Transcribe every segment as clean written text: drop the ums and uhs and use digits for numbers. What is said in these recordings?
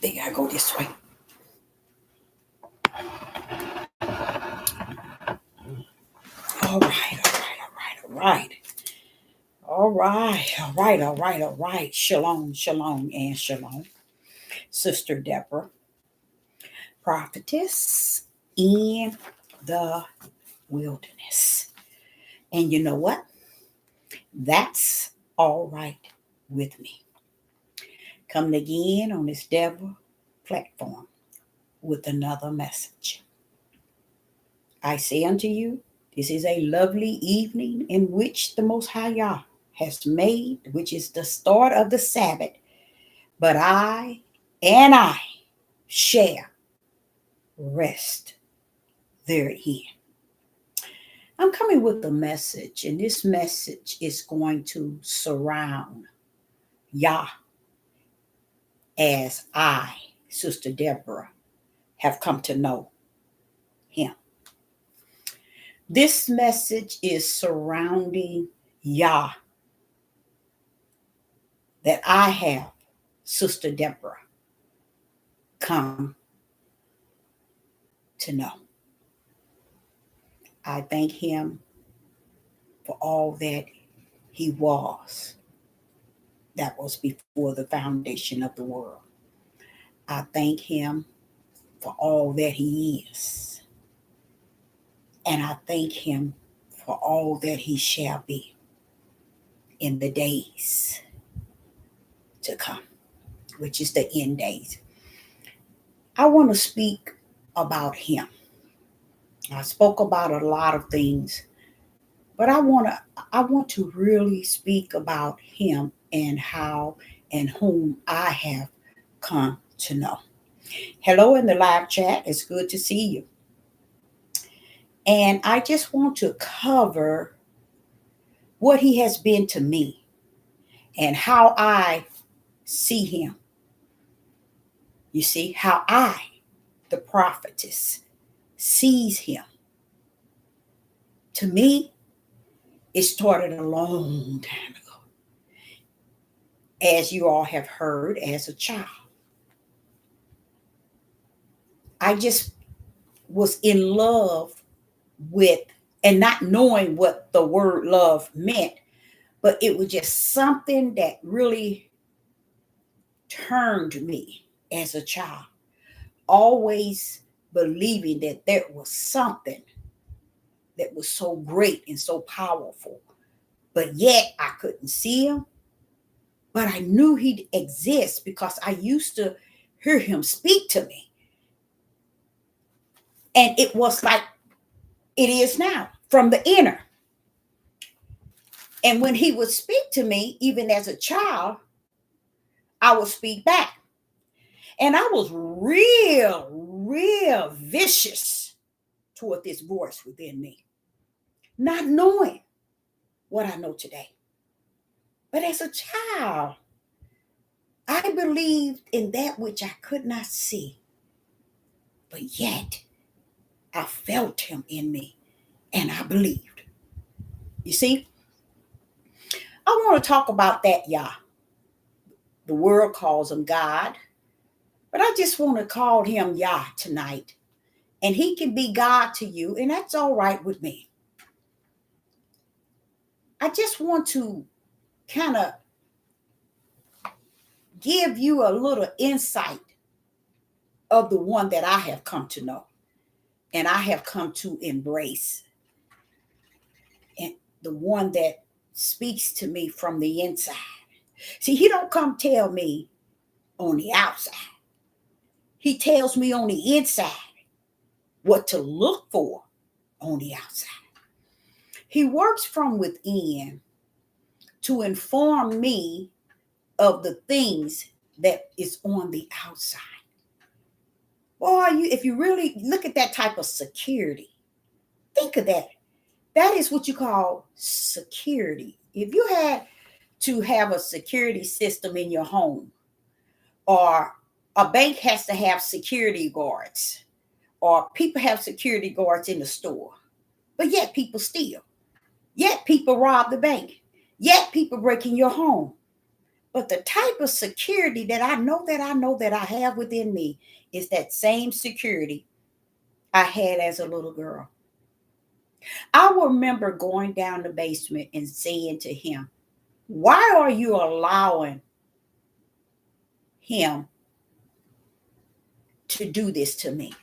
think I go this way. All right, all right, all right, all right. All right, all right, all right, all right. Shalom, shalom, and shalom. Sister Deborah, prophetess in the wilderness. And you know what? That's all right with me. Coming again on this Deborah platform with another message. I say unto you, this is a lovely evening in which the Most High Yah has made, which is the start of the Sabbath. But I shall rest therein. I'm coming with a message, and this message is going to surround Yah as I, Sister Deborah, have come to know him. This message is surrounding Yah that I have, Sister Deborah, come to know. I thank him for all that he was. That was before the foundation of the world. I thank him for all that he is. And I thank him for all that he shall be in the days to come, which is the end days. I want to speak about him. I spoke about a lot of things, but I want to really speak about him and how and whom I have come to know. Hello in the live chat. It's good to see you. And I just want to cover what he has been to me and how I see him. You see, how I, the prophetess, sees him. To me, it started a long time ago. As you all have heard, as a child. I just was in love with, and not knowing what the word love meant, but it was just something that really turned me as a child, always believing that there was something that was so great and so powerful, but yet I couldn't see him, but I knew he'd exist because I used to hear him speak to me. And it was like it is now, from the inner. And when he would speak to me, even as a child, I would speak back. And I was real vicious toward this voice within me, not knowing what I know today. But as a child, I believed in that which I could not see, but yet I felt him in me and I believed. You see, I want to talk about that Yah. The world calls him God, but I just want to call him Yah tonight. And he can be God to you, and that's all right with me. I just want to kind of give you a little insight of the one that I have come to know and I have come to embrace, and the one that speaks to me from the inside. See, he don't come tell me on the outside. He tells me on the inside what to look for on the outside. He works from within to inform me of the things that is on the outside. Boy, if you really look at that type of security, think of that. That is what you call security. If you had to have a security system in your home, or a bank has to have security guards, or people have security guards in the store, but yet people steal, yet people rob the bank, yet people break in your home. But the type of security that I know that I have within me is that same security I had as a little girl. I remember going down the basement and saying to him, why are you allowing him to do this to me?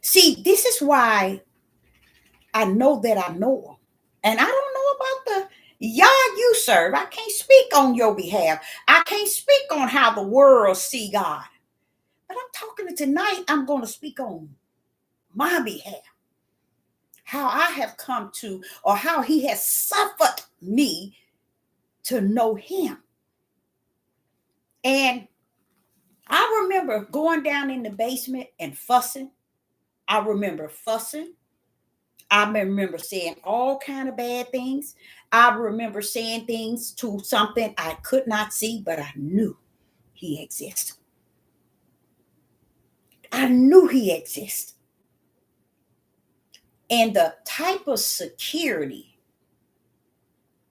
See, this is why I know that I know him. And I don't know about the Yah you serve. I can't speak on your behalf. I can't speak on how the world see God. But I'm talking to tonight, I'm going to speak on my behalf. How I have come to, or how he has suffered me to know him. And I remember going down in the basement and fussing. I remember fussing. I remember saying all kind of bad things. I remember saying things to something I could not see, but I knew he existed. I knew he existed. And the type of security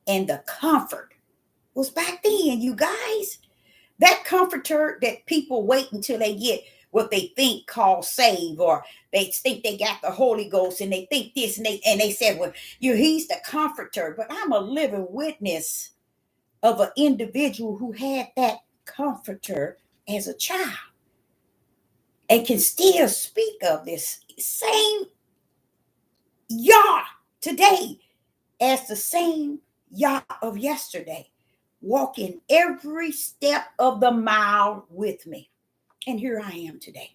and the comfort was back then, you guys. That comforter that people wait until they get what they think called save, or they think they got the Holy Ghost and they think this, and they said, well, he's the comforter. But I'm a living witness of an individual who had that comforter as a child and can still speak of this same Yah today as the same Yah of yesterday, walking every step of the mile with me. And here I am today.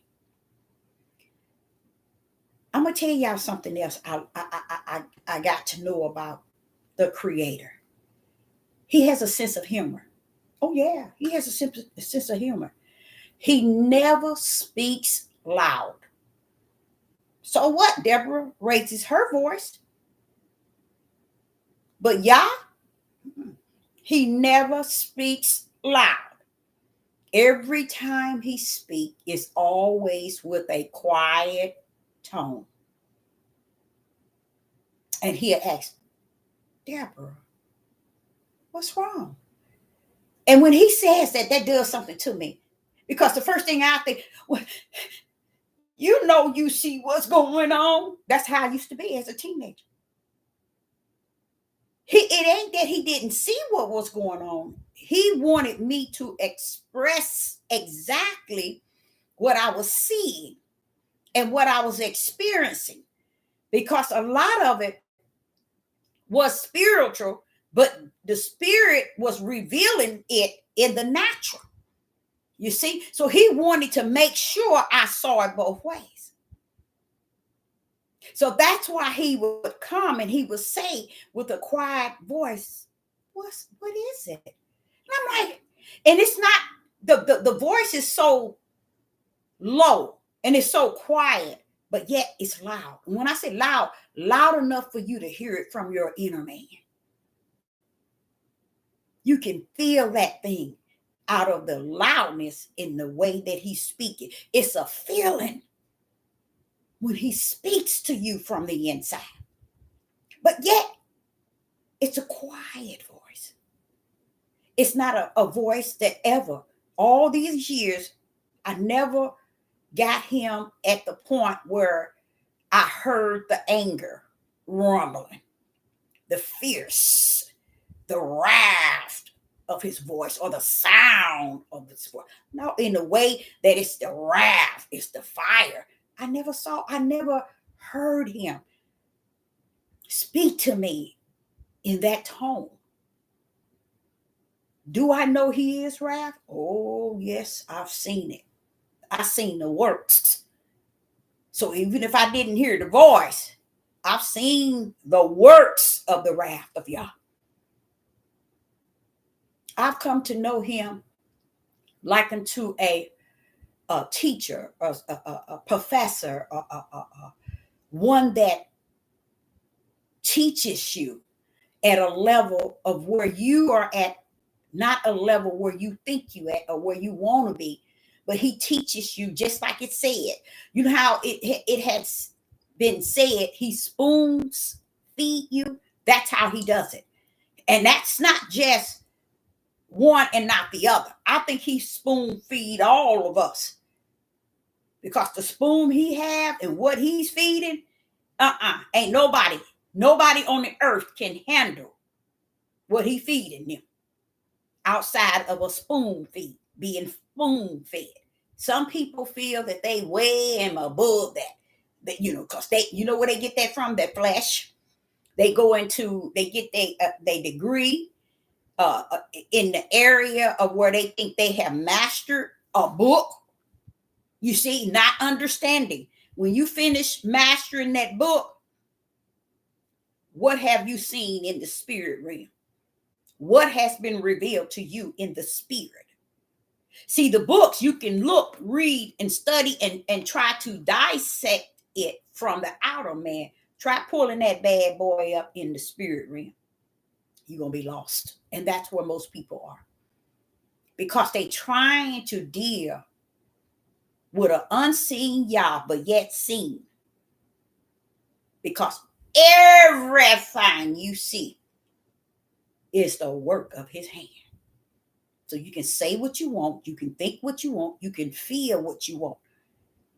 I'm going to tell y'all something else I got to know about the Creator. He has a sense of humor. Oh, yeah, he has a sense of humor. He never speaks loud. So what? Deborah raises her voice. But Yah, he never speaks loud. Every time he speaks, it's always with a quiet tone. And he'll ask, Deborah, what's wrong? And when he says that, that does something to me. Because the first thing I think, well, you see what's going on. That's how I used to be as a teenager. It ain't that he didn't see what was going on. He wanted me to express exactly what I was seeing and what I was experiencing. Because a lot of it was spiritual, but the spirit was revealing it in the natural. You see? So he wanted to make sure I saw it both ways. So that's why he would come and he would say with a quiet voice, what is it? And I'm like, and it's not, the voice is so low and it's so quiet, but yet it's loud. And when I say loud, loud enough for you to hear it from your inner man. You can feel that thing out of the loudness in the way that he's speaking. It's a feeling when he speaks to you from the inside. But yet, it's a quiet voice. It's not a voice that ever, all these years, I never got him at the point where I heard the anger rumbling, the fierce, the wrath of his voice, or the sound of his voice. No, in the way that it's the wrath, it's the fire. I never heard him speak to me in that tone. Do I know he is wrath? Oh, yes, I've seen it. I've seen the works. So even if I didn't hear the voice, I've seen the works of the wrath of Yah. I've come to know him like unto a teacher, a professor, one that teaches you at a level of where you are at, not a level where you think you at or where you want to be, but he teaches you just like it said. You know how it has been said, he spoons feed you. That's how he does it. And that's not just one and not the other. I think he spoon feed all of us, because the spoon he have and what he's feeding, ain't nobody on the earth can handle what he feeding them outside of a spoon feed, being spoon fed. Some people feel that they way am above that, because they, where they get that from, their flesh. They get their degree in the area of where they think they have mastered a book. You see, not understanding. When you finish mastering that book, what have you seen in the spirit realm? What has been revealed to you in the spirit? See, the books, you can look, read, and study and try to dissect it from the outer man. Try pulling that bad boy up in the spirit realm. You're going to be lost. And that's where most people are. Because they trying to deal with an unseen Yah, but yet seen. Because everything you see is the work of his hand. So you can say what you want, you can think what you want, you can feel what you want.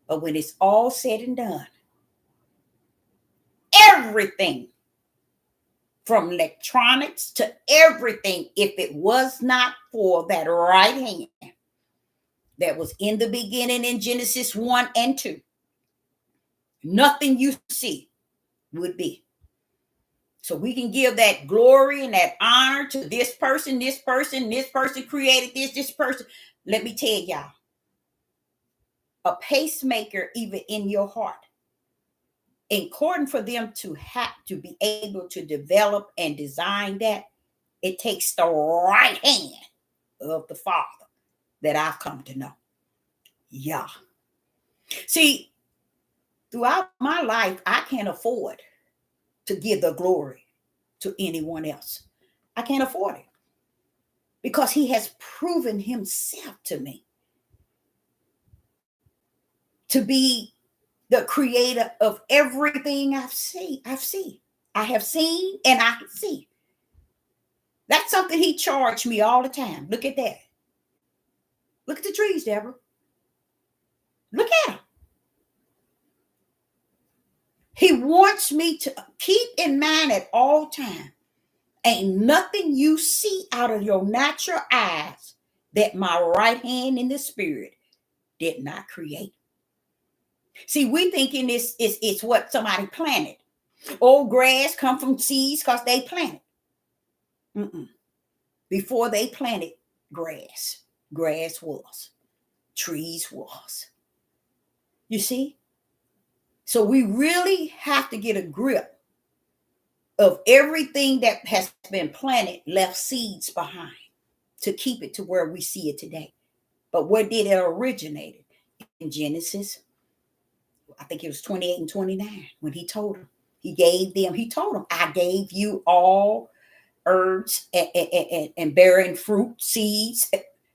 But when it's all said and done, everything from electronics to everything, if it was not for that right hand that was in the beginning in Genesis 1 and 2, nothing you see would be. So we can give that glory and that honor to this person created this person. Let me tell y'all, a pacemaker, even in your heart, important for them to have to be able to develop and design that, it takes the right hand of the Father that I've come to know. Yeah. See, throughout my life, I can't afford to give the glory to anyone else. I can't afford it, because he has proven himself to me to be the creator of everything I have seen and I can see. That's something he charged me all the time. Look at that. Look at the trees, Deborah. Look at them. He wants me to keep in mind at all times, ain't nothing you see out of your natural eyes that my right hand in the spirit did not create. See, we thinking it's what somebody planted. Old grass come from seeds because they planted. Before they planted grass was. Trees was. You see? So we really have to get a grip of everything that has been planted, left seeds behind to keep it to where we see it today. But where did it originate? In Genesis, I think it was 28 and 29, when he told them, he told them, I gave you all herbs and bearing fruit, seeds.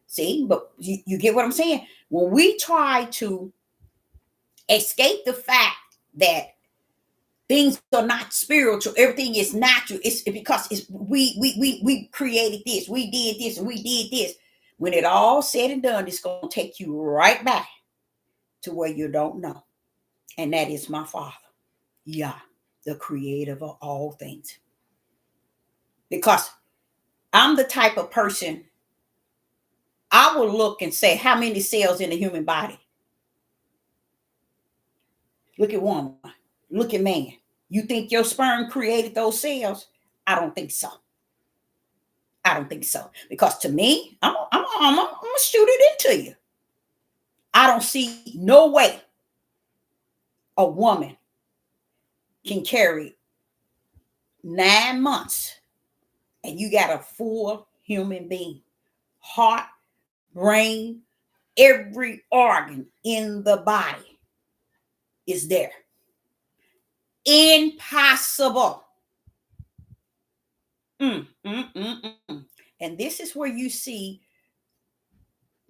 See, but you get what I'm saying? When we try to escape the fact that things are not spiritual, everything is natural, it's because we created this, we did this, and we did this. When it all said and done, it's going to take you right back to where you don't know. And that is my Father, Yah, the creator of all things. Because I'm the type of person, I will look and say, how many cells in the human body? Look at woman. Look at man. You think your sperm created those cells? I don't think so. Because to me, I'm gonna shoot it into you. I don't see no way a woman can carry 9 months and you got a full human being, heart, brain, every organ in the body is there. Impossible. And this is where you see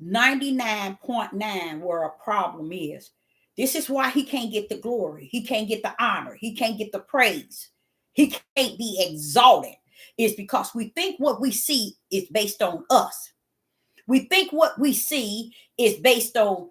99.9 where a problem is. This is why he can't get the glory. He can't get the honor. He can't get the praise. He can't be exalted. is because we think what we see is based on us. We think what we see is based on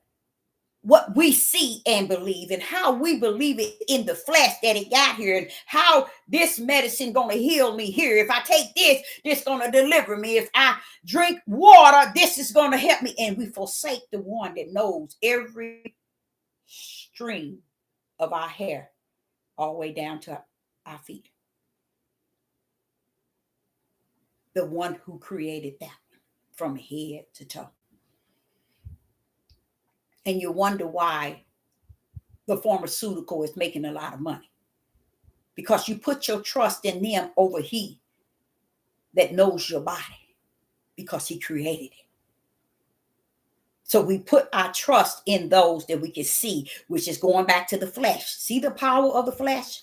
what we see and believe, and how we believe it in the flesh that it got here, and how this medicine gonna heal me here. If I take this gonna deliver me. If I drink water, this is gonna help me. And we forsake the one that knows every string of our hair all the way down to our feet. The one who created that from head to toe. And you wonder why the pharmaceutical is making a lot of money, because you put your trust in them over he that knows your body, because he created it. So we put our trust in those that we can see, which is going back to the flesh. See the power of the flesh?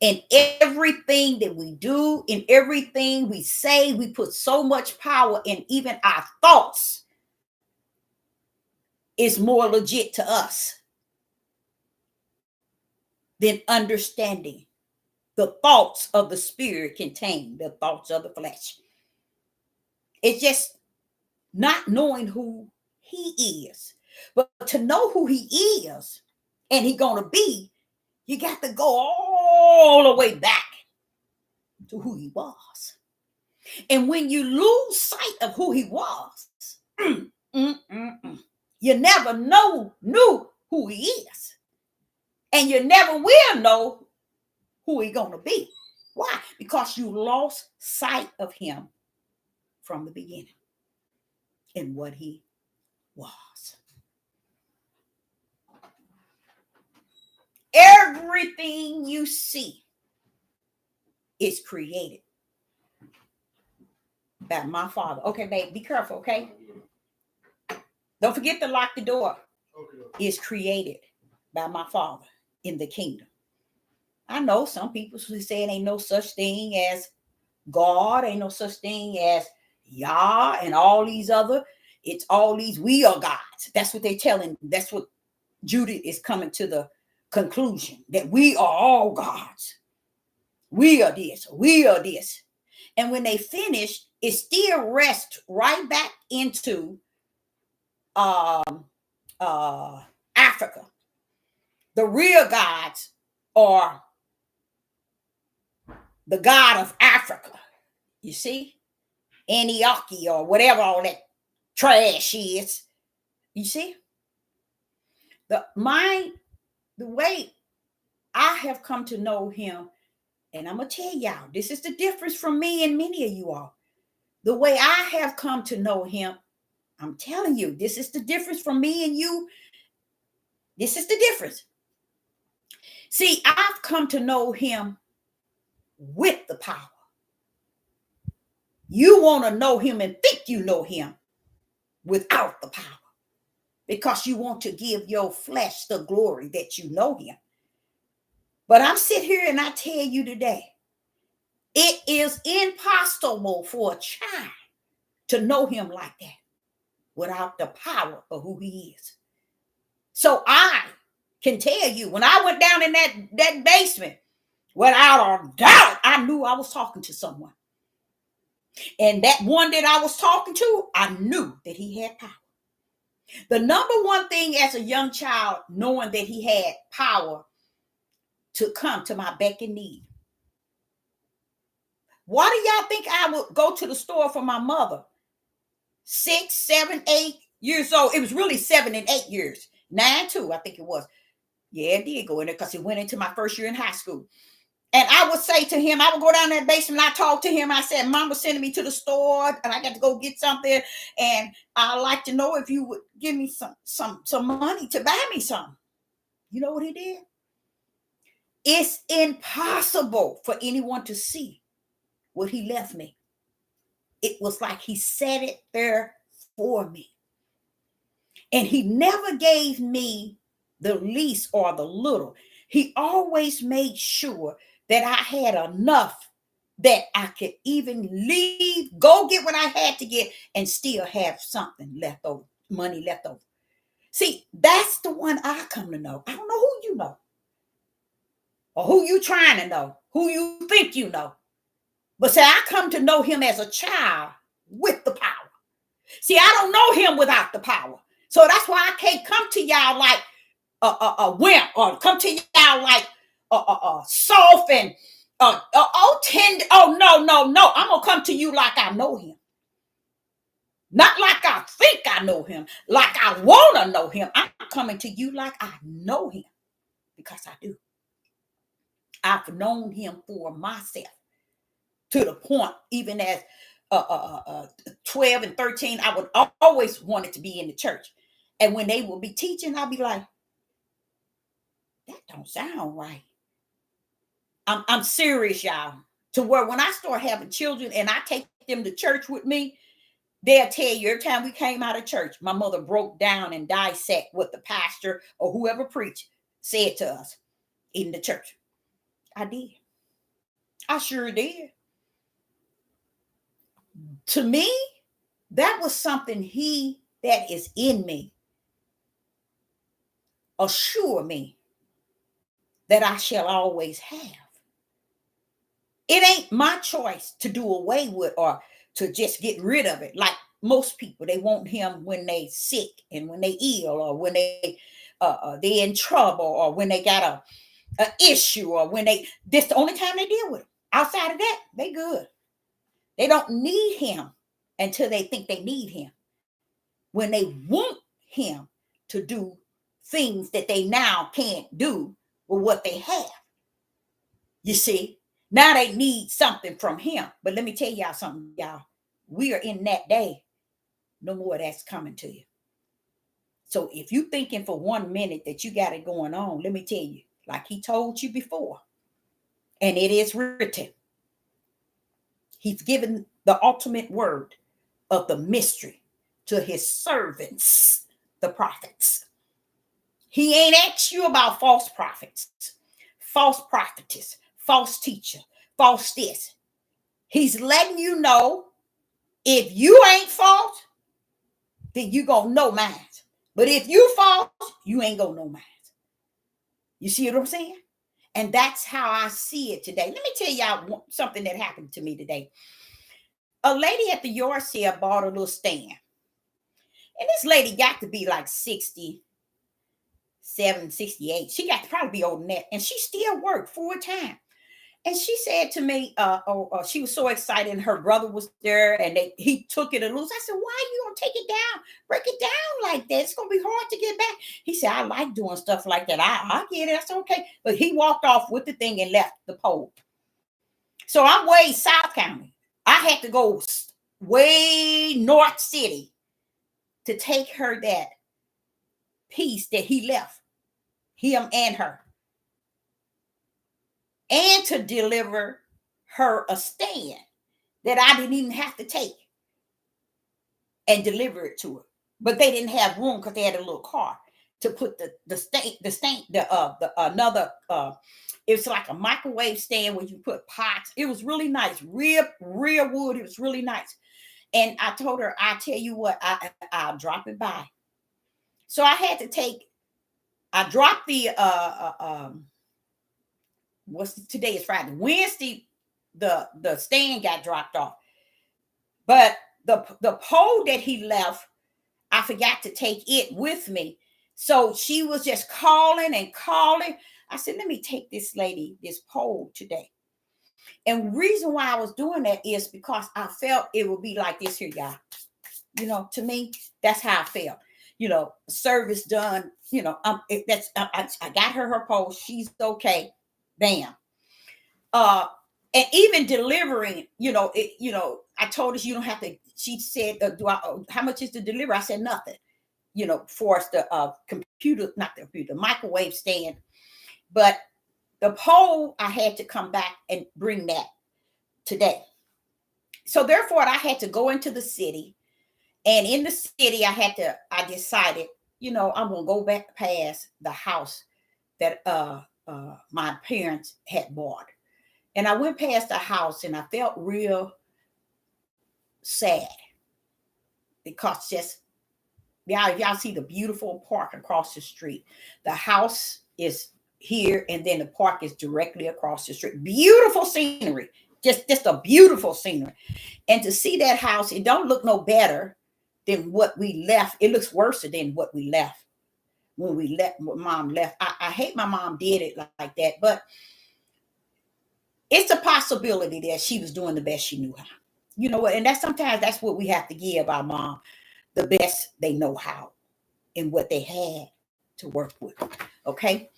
In everything that we do, in everything we say, we put so much power in. Even our thoughts is more legit to us than understanding the thoughts of the spirit contain the thoughts of the flesh. It's just not knowing who he is. But to know who he is and he gonna be, you got to go all the way back to who he was. And when you lose sight of who he was, you never knew who he is. And you never will know who he's gonna be. Why? Because you lost sight of him from the beginning and what he was. Everything you see is created by my Father. Okay, babe, be careful, okay? Don't forget to lock the door. Okay. Is created by my Father in the kingdom. I know some people who say it ain't no such thing as God, ain't no such thing as Yah, and all these other. It's all these we are gods. That's what they're telling. That's what Judah is coming to the conclusion, that we are all gods. We are this. We are this. And when they finish, it still rests right back into Africa. The real gods are the god of Africa. You see? Antioch or whatever all that trash is. You see? The way I have come to know him, and I'm going to tell y'all, this is the difference from me and many of you all. The way I have come to know him, I'm telling you, this is the difference from me and you. This is the difference. See, I've come to know him with the power. You want to know him and think you know him without the power, because you want to give your flesh the glory that you know him. But I'm sitting here and I tell you today, it is impossible for a child to know him like that without the power of who he is. So I can tell you, when I went down in that basement, without a doubt, I knew I was talking to someone. And that one that I was talking to, I knew that he had power. The number one thing as a young child, knowing that he had power to come to my beck and need. Why do y'all think I would go to the store for my mother? 6, 7, 8 years old. It was really 7 and 8 years. 9 too, I think it was. Yeah, it did go in there because it went into my first year in high school. And I would say to him, I would go down that basement, I talked to him. I said, Mom was sending me to the store and I got to go get something. And I'd like to know if you would give me some money to buy me something. You know what he did? It's impossible for anyone to see what he left me. It was like he set it there for me. And he never gave me the least or the little. He always made sure that I had enough that I could even leave, go get what I had to get, and still have something left over, money left over. See, that's the one I come to know. I don't know who you know, or who you trying to know, who you think you know. But say, I come to know him as a child with the power. See, I don't know him without the power. So that's why I can't come to y'all like a wimp, or come to y'all like soft and tender. Oh, no. I'm going to come to you like I know him. Not like I think I know him, like I want to know him. I'm coming to you like I know him, because I do. I've known him for myself, to the point, even as 12 and 13, I would always wanted to be in the church. And when they would be teaching, I'd be like, that don't sound right. I'm serious, y'all. To where when I start having children and I take them to church with me, they'll tell you every time we came out of church, my mother broke down and dissect what the pastor or whoever preached said to us in the church. I did. I sure did. To me, that was something he that is in me assure me that I shall always have. It ain't my choice to do away with or to just get rid of it. Like most people, they want him when they sick and when they ill, or when they in trouble, or when they got a issue, or when this the only time they deal with him. Outside of that, they good. They don't need him until they think they need him. When they want him to do things that they now can't do with what they have. You see, now they need something from him. But let me tell y'all something, y'all. We are in that day. No more of that's coming to you. So if you thinking for 1 minute that you got it going on, let me tell you, like he told you before, and it is written, he's given the ultimate word of the mystery to his servants, the prophets. He ain't asked you about false prophets, false prophetess, false teacher, false this. He's letting you know, if you ain't false, then you gonna know mine. But if you false, you ain't gonna know mine. You see what I'm saying? And that's how I see it today. Let me tell y'all something that happened to me today. A lady at the yard sale bought a little stand. And this lady got to be like 67, 68. She got to probably be older than that. And she still worked full time. And she said to me, she was so excited, and her brother was there, and he took it a loose. I said, why you gonna take it down? Break it down like that. It's gonna be hard to get back. He said, I like doing stuff like that. I get it. That's okay. But he walked off with the thing and left the pole. So I'm way South County. I had to go way North City to take her that piece that he left, him and her, and to deliver her a stand that I didn't even have to take and deliver it to her. But they didn't have room because they had a little car to put another it's like a microwave stand where you put pots. It was really nice, real wood. It was really nice. And I told her, I tell you what, I'll drop it by. So I had to I dropped the today is Friday. Wednesday, the stand got dropped off. But the pole that he left, I forgot to take it with me. So she was just calling and calling. I said, let me take this lady this pole today. And the reason why I was doing that is because I felt it would be like this here, y'all. You know, to me, that's how I felt. You know, service done. You know, I got her pole. She's okay. Bam. And even delivering, I told her you don't have to. She said, how much is to deliver? I said nothing. For us the microwave stand, but the pole I had to come back and bring that today. So therefore, I had to go into the city, and in the city, I decided, I'm gonna go back past the house that my parents had bought. And I went past the house and I felt real sad because y'all see the beautiful park across the street. The house is here and then the park is directly across the street. Beautiful scenery. just a beautiful scenery. And to see that house, it don't look no better than what we left. It looks worse than what we left when we left. When mom left, I hate my mom did it like that, but it's a possibility that she was doing the best she knew how. You know what? And that's sometimes that's what we have to give our mom, the best they know how and what they had to work with. Okay.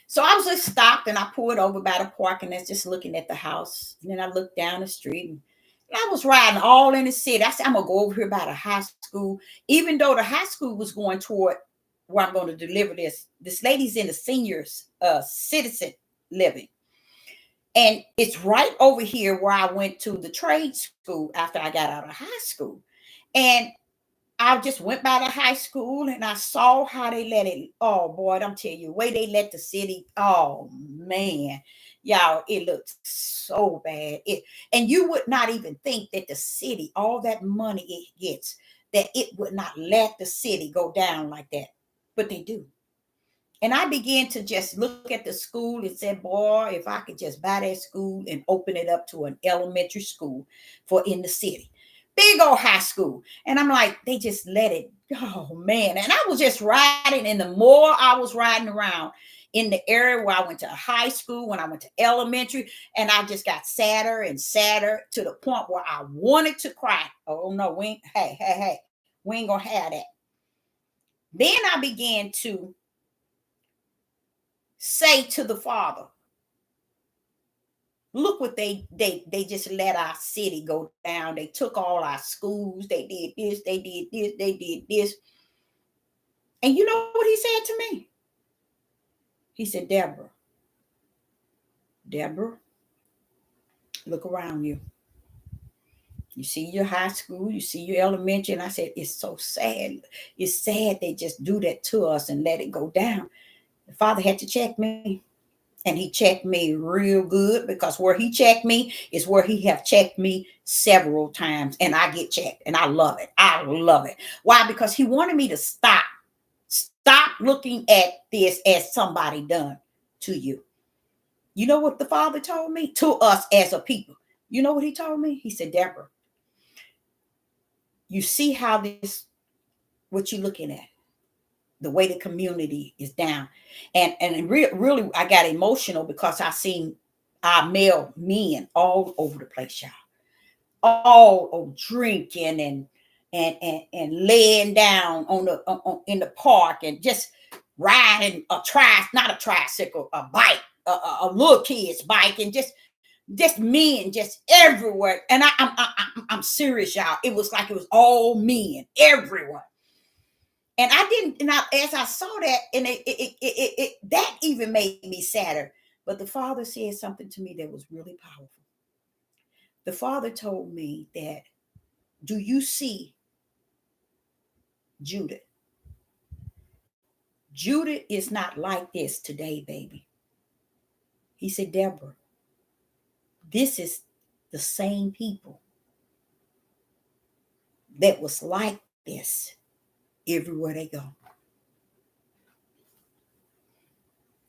So I was just stopped and I pulled over by the park and I was just looking at the house. And then I looked down the street and I was riding all in the city. I said, I'm going to go over here by the high school, even though the high school was going toward where I'm going to deliver this. This lady's in the seniors citizen living. And it's right over here where I went to the trade school after I got out of high school. And I just went by the high school and I saw how they let it. Oh boy, I'm telling you, the way they let the city. Oh man, y'all, it looks so bad. And you would not even think that the city, all that money it gets, that it would not let the city go down like that. But they do. And I began to just look at the school and said, boy, if I could just buy that school and open it up to an elementary school for in the city. Big old high school. And I'm like, they just let it. Oh, man. And I was just riding. And the more I was riding around in the area where I went to high school, when I went to elementary, and I just got sadder and sadder to the point where I wanted to cry. Oh, no, hey, we ain't going to have that. Then I began to say to the Father, look what they just let our city go down. They took all our schools. They did this, they did this, they did this. And you know what he said to me? He said, Deborah, look around you. You see your high school, you see your elementary. And I said, it's so sad. It's sad they just do that to us and let it go down. The Father had to check me. And he checked me real good, because where he checked me is where he have checked me several times. And I get checked and I love it. I love it. Why? Because he wanted me to stop looking at this as somebody done to you. You know what the Father told me? To us as a people. You know what he told me? He said, Deborah, you see how what you looking at? The way the community is down. And really, I got emotional because I seen our male men all over the place, y'all. All drinking and laying down in the park and just riding not a tricycle, a bike, a little kid's bike, and just men just everywhere. And I'm serious, y'all. It was like it was all men everywhere. And I didn't, and as I saw that, and that even made me sadder. But the Father said something to me that was really powerful. The Father told me that, do you see Judith? Judith is not like this today, baby. He said, Deborah, this is the same people that was like this everywhere they go.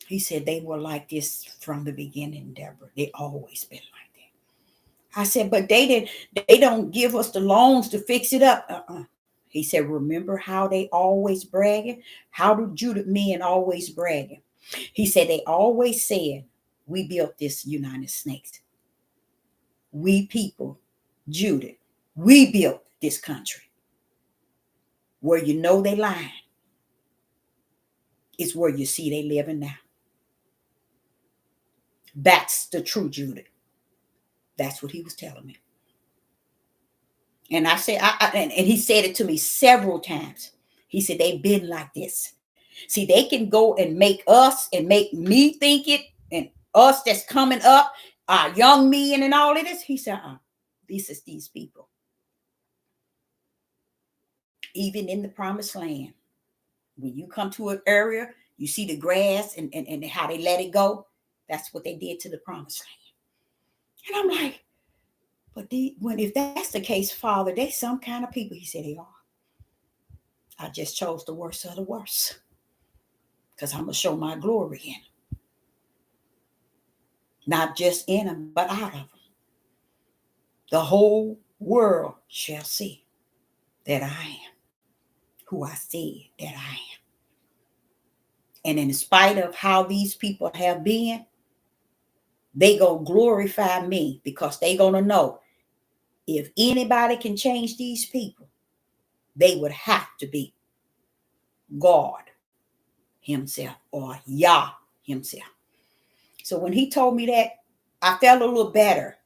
He said they were like this from the beginning, Deborah. They always been like that. I said, but they don't give us the loans to fix it up. He said, remember how they always bragging? How do Judith men always bragging? He said, they always said, we built this United States. We people, Judith, we built this country. Where you know they lying is where you see they living now. That's the true Judith. That's what he was telling me. And I said, and he said it to me several times. He said, they've been like this. See, they can go and make us and make me think it, and us that's coming up, our young men and all of this. He said, this is these people. Even in the promised land, when you come to an area, you see the grass and how they let it go. That's what they did to the promised land. And I'm like, but if that's the case, Father, they some kind of people. He said they are. I just chose the worst of the worst, because I'm going to show my glory in. not just in them, but out of them. The whole world shall see that I am who I said that I am. And in spite of how these people have been, they gonna glorify me, because they gonna know if anybody can change these people, they would have to be God himself, or Yah himself. So when he told me that, I felt a little better.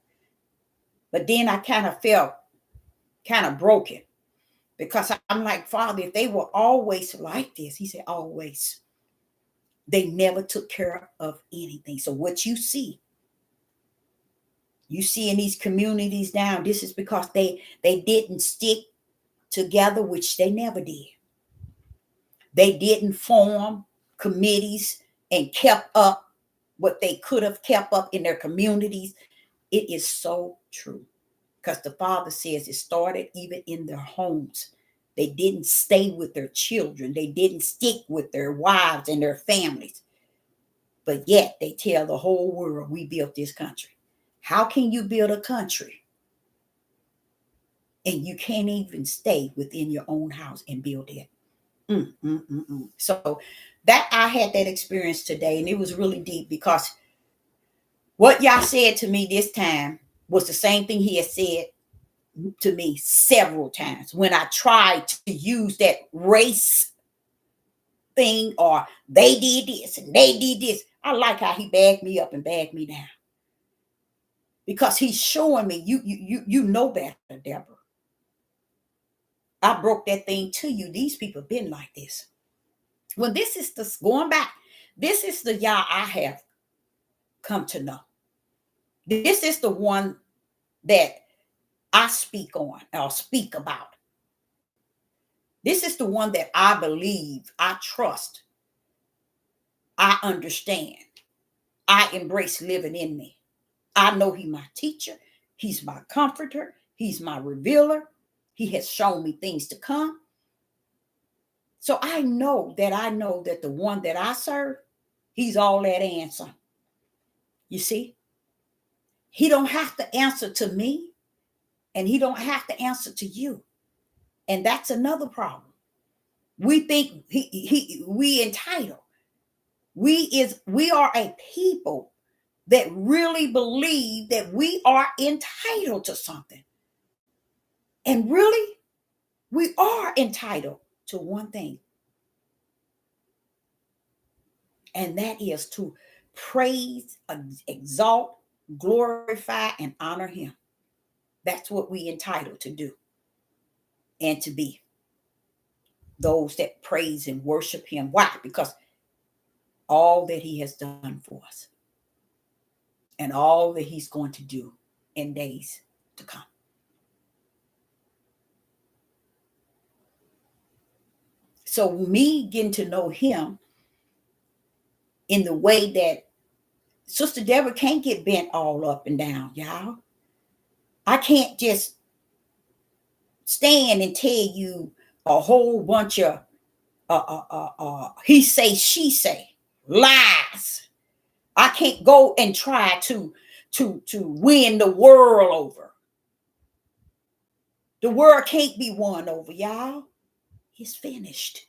But then I kind of felt kind of broken, because I'm like, Father, if they were always like this, he said, always. They never took care of anything. So what you see in these communities now, this is because they didn't stick together, which they never did. They didn't form committees and kept up what they could have kept up in their communities. It is so true, because the Father says it started even in their homes. They didn't stay with their children. They didn't stick with their wives and their families. But yet they tell the whole world, we built this country. How can you build a country and you can't even stay within your own house and build it? So that I had that experience today, and it was really deep, because what y'all said to me this time was the same thing he had said to me several times when I tried to use that race thing, or they did this and they did this. I like how he bagged me up and bagged me down, because he's showing me you know better, Deborah. I broke that thing to you. These people been like this. Well, this is the going back. This is the Yah I have come to know. This is the one that I speak on or speak about. This is the one that I believe, I trust, I understand, I embrace living in me. I know he's my teacher, he's my comforter, he's my revealer. He has shown me things to come. So I know that the one that I serve, he's all that answer. You see? He don't have to answer to me, and he don't have to answer to you. And that's another problem. We think we entitled. We are a people that really believe that we are entitled to something. And really, we are entitled to one thing. And that is to praise, exalt, glorify, and honor him. That's what we entitled to do and to be. Those that praise and worship him. Why? Because all that he has done for us and all that he's going to do in days to come. So me getting to know him in the way that Sister Deborah can't get bent all up and down, y'all. I can't just stand and tell you a whole bunch of he say, she say, lies. I can't go and try to win the world over. The world can't be won over, y'all. It's finished.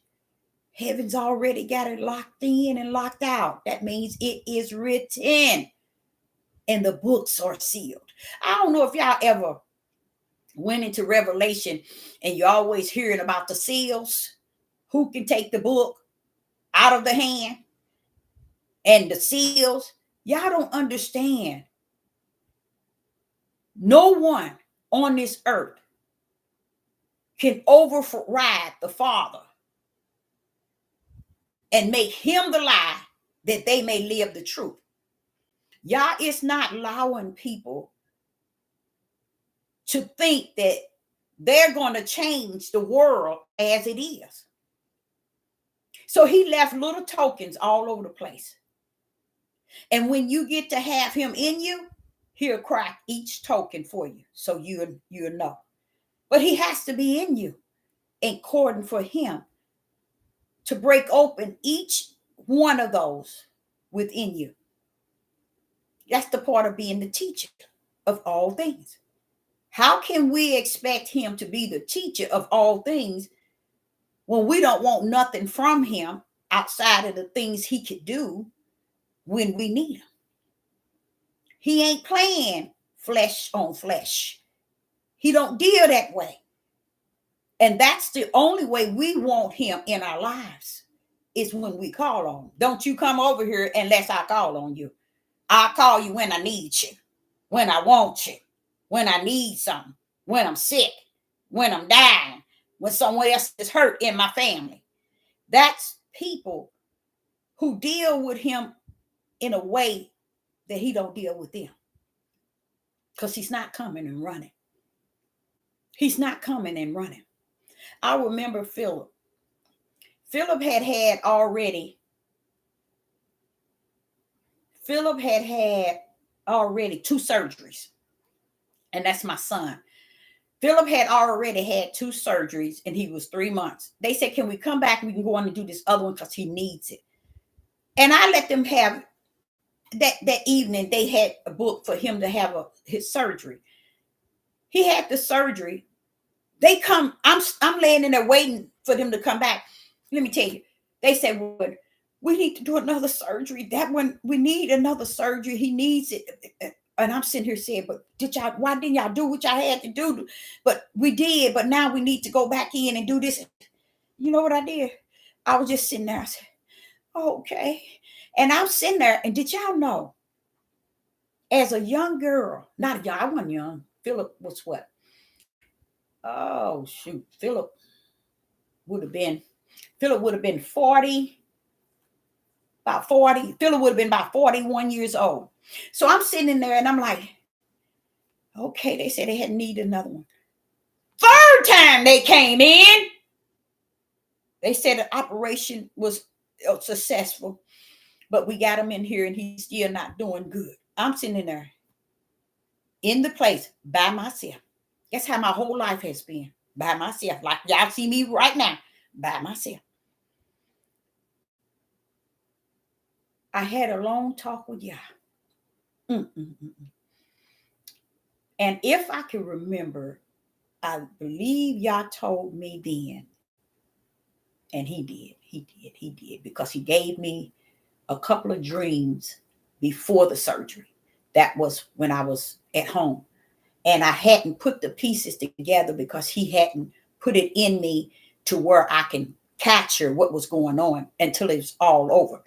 Heaven's already got it locked in and locked out. That means it is written and the books are sealed. I don't know if y'all ever went into Revelation and you're always hearing about the seals. Who can take the book out of the hand and the seals? Y'all don't understand. No one on this earth can override the Father and make him the lie that they may live the truth. Y'all is not allowing people to think that they're going to change the world as it is. So he left little tokens all over the place. And when you get to have him in you, he'll crack each token for you so you'll know. But he has to be in you in order for him to break open each one of those within you. That's the part of being the teacher of all things. How can we expect him to be the teacher of all things when we don't want nothing from him outside of the things he could do when we need him? He ain't playing flesh on flesh. He don't deal that way. And that's the only way we want him in our lives, is when we call on him. Don't you come over here unless I call on you. I'll call you when I need you, when I want you, when I need something, when I'm sick, when I'm dying, when someone else is hurt in my family. That's people who deal with him in a way that he don't deal with them. Because he's not coming and running. He's not coming and running. I remember Philip. Philip had already two surgeries. And that's my son. Philip had already had two surgeries and he was 3 months. They said, can we come back? We can go on and do this other one because he needs it. And I let them have that evening. They had a book for him to have his surgery. He had the surgery. They come, I'm laying in there waiting for them to come back. Let me tell you, they said, well, we need to do another surgery. That one, we need another surgery. He needs it. And I'm sitting here saying, but why didn't y'all do what y'all had to do? But we did, but now we need to go back in and do this. You know what I did? I was just sitting there. I said, oh, okay. And I'm sitting there, and did y'all know, as a young girl, not young, I wasn't young. Philip was what? Oh, shoot. Philip would have been 40, about 40. Philip would have been about 41 years old. So I'm sitting in there and I'm like, okay, they said they had needed another one. Third time they came in, they said the operation was successful, but we got him in here and he's still not doing good. I'm sitting in there in the place by myself. That's how my whole life has been, by myself. Like y'all see me right now, by myself. I had a long talk with y'all. And if I can remember, I believe y'all told me then, and he did, because he gave me a couple of dreams before the surgery. That was when I was at home. And I hadn't put the pieces together because he hadn't put it in me to where I can capture what was going on until it was all over.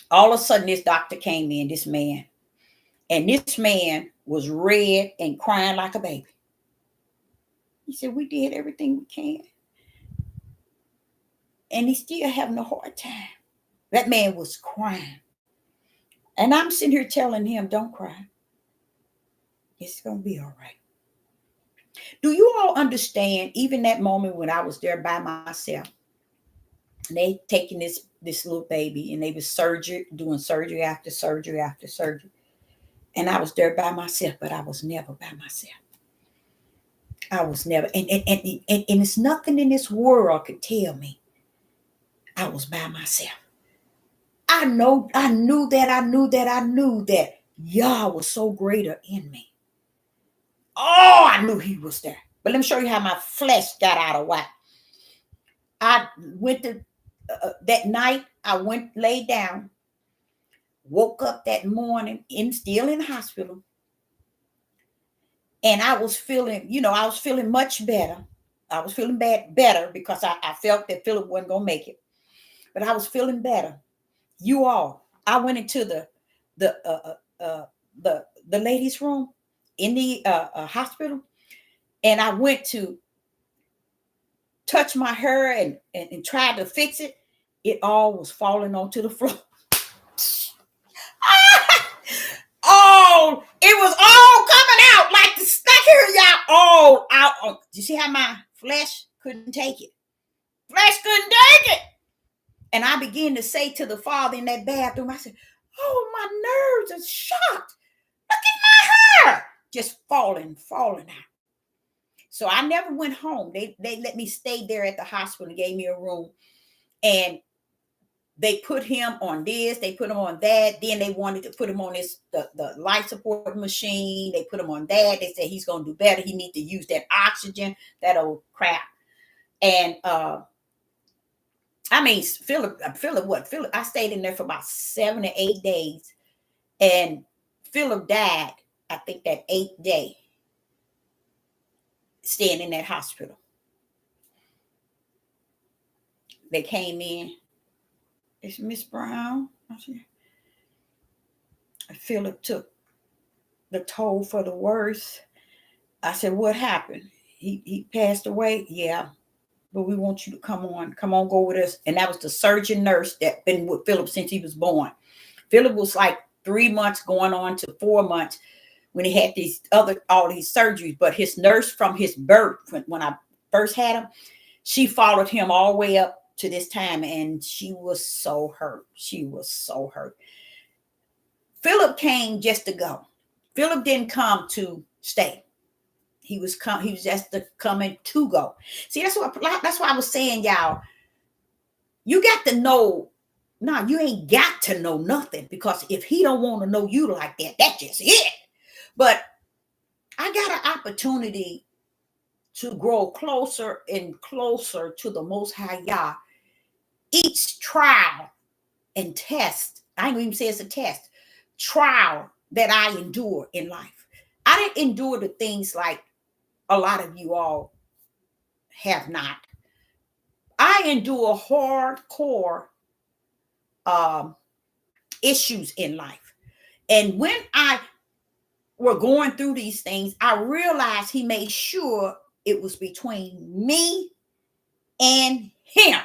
All of a sudden, this doctor came in, this man, and this man was red and crying like a baby. He said, we did everything we can. And he's still having a hard time. That man was crying. And I'm sitting here telling him, don't cry. It's going to be all right. Do you all understand, even that moment when I was there by myself, and they taking this little baby, and they was doing surgery after surgery after surgery. And I was there by myself, but I was never by myself. I was never, and it's nothing in this world could tell me I was by myself. I knew that Yah was so greater in me. Oh, I knew he was there. But let me show you how my flesh got out of whack. I went to, that night, I laid down, woke up that morning, still in the hospital. And I was feeling much better. I was feeling better because I felt that Philip wasn't going to make it. But I was feeling better. You all, I went into the ladies' room in the hospital, and I went to touch my hair and try to fix it. It all was falling onto the floor. Oh, it was all coming out like the snack here, y'all. All out. Oh, you see how my flesh couldn't take it? Flesh couldn't take it. And I began to say to the Father in that bathroom, I said, oh, my nerves are shot. Look at my hair. Just falling out. So I never went home. They let me stay there at the hospital and gave me a room. And They put him on this, they put him on that. Then they wanted to put him on the life support machine. They put him on that. They said he's gonna do better. He need to use that oxygen, that old crap. And I mean, Philip, I stayed in there for about 7 or 8 days, and Philip died, I think, that 8th day, staying in that hospital. They came in. It's Miss Brown. Philip took the toll for the worst. I said, what happened? He passed away? Yeah. But we want you to come on, go with us. And that was the surgeon nurse that been with Philip since he was born. Philip was like 3 months going on to 4 months when he had all these surgeries. But his nurse from his birth, when I first had him, she followed him all the way up to this time, and she was so hurt. She was so hurt. Philip came just to go. Philip didn't come to stay. He was just coming to go. See, that's why I was saying, y'all, you got to know. No, you ain't got to know nothing, because if he don't want to know you like that, that's just it. But I got an opportunity to grow closer and closer to the Most High Yah. Each trial and test, I don't even say it's a test, trial that I endure in life. I didn't endure the things like a lot of you all have not. I endure hardcore issues in life. And when I were going through these things, I realized he made sure it was between me and him.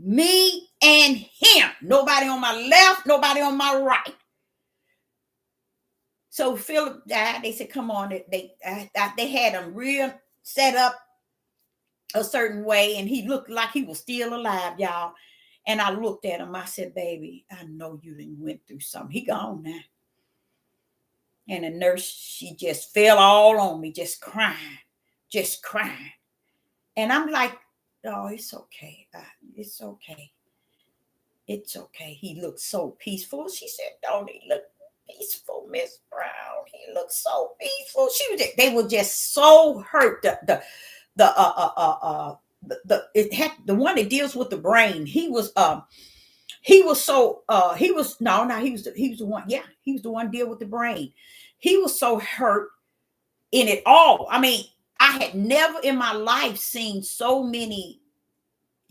Me and him. Nobody on my left, nobody on my right. So Philip died. They said, come on. They had him real set up a certain way, and he looked like he was still alive, y'all. And I looked at him. I said, baby, I know you done went through something. He gone now. And the nurse, she just fell all on me, just crying. And I'm like, oh, it's okay. It's okay. It's okay. He looked so peaceful. She said, don't he look peaceful, Miss Brown? He looked so peaceful. They were just so hurt. The one that deals with the brain. He was the one. Yeah, he was the one deal with the brain. He was so hurt in it all. I mean, I had never in my life seen so many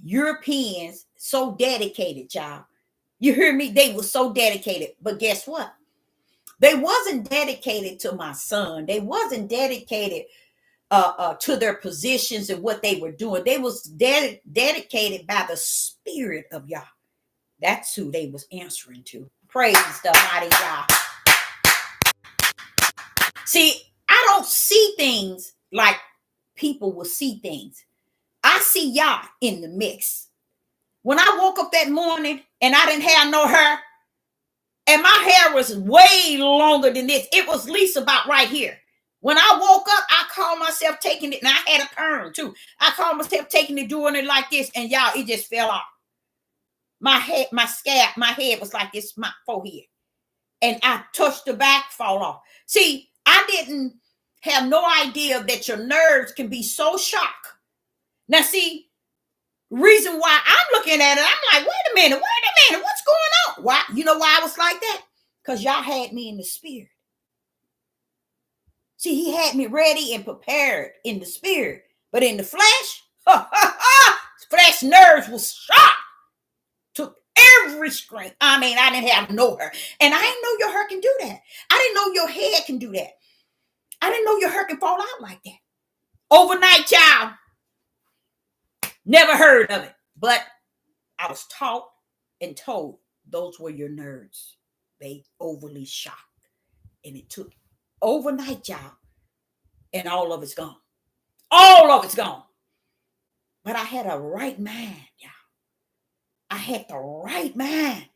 Europeans so dedicated, y'all. You hear me? They were so dedicated. But guess what? They wasn't dedicated to my son. They wasn't dedicated to their positions and what they were doing. They was dedicated by the Spirit of Yah. That's who they was answering to. Praise the mighty Yah. See, I don't see things like people will see things. I see Yah in the mix. When I woke up that morning and I didn't have no hair, and my hair was way longer than this, it was at least about right here. When I woke up, I called myself taking it, and I had a perm too. I called myself taking it, doing it like this, and y'all, it just fell off. My head, my scalp, my head was like this, my forehead. And I touched the back, fall off. See, I didn't have no idea that your nerves can be so shocked. Now, see, reason why I'm looking at it, I'm like, wait a minute, what's going on? Why? You know why I was like that? Because y'all had me in the spirit. See, he had me ready and prepared in the spirit, but in the flesh, flesh nerves was shocked. Took every strength. I mean, I didn't have no hair. And I didn't know your hair can do that. I didn't know your head can do that. I didn't know your hair can fall out like that. Overnight, y'all. Never heard of it. But I was taught and told those were your nerves. They overly shocked. And it took overnight, y'all. And all of it's gone. All of it's gone. But I had a right mind, y'all. I had the right mind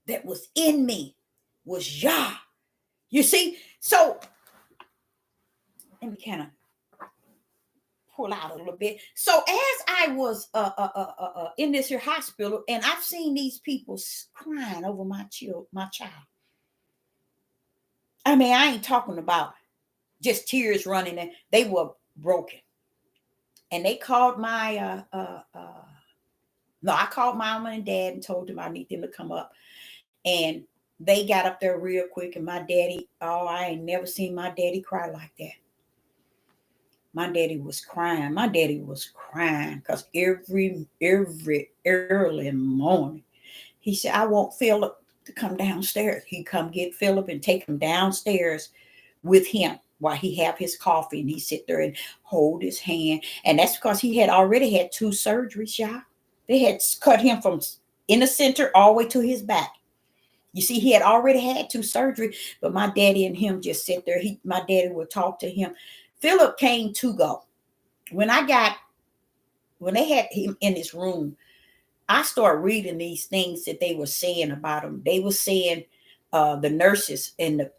that was in me, was Yah. You see? So, let me kind of pull out a little bit. So as I was in this here hospital, and I've seen these people crying over my child. I mean, I ain't talking about just tears running, and they were broken. And they called my no, I called mama and dad and told them I need them to come up. And they got up there real quick. And my daddy, oh, I ain't never seen my daddy cry like that. My daddy was crying. My daddy was crying because every early morning, he said, I want Philip to come downstairs. He come get Philip and take him downstairs with him while he have his coffee, and he sit there and hold his hand. And that's because he had already had 2 surgeries, y'all. They had cut him from in the center all the way to his back. You see, he had already had 2 surgeries, but my daddy and him just sit there. My daddy would talk to him. Philip came to go. When they had him in his room, I started reading these things that they were saying about him. They were saying the nurses and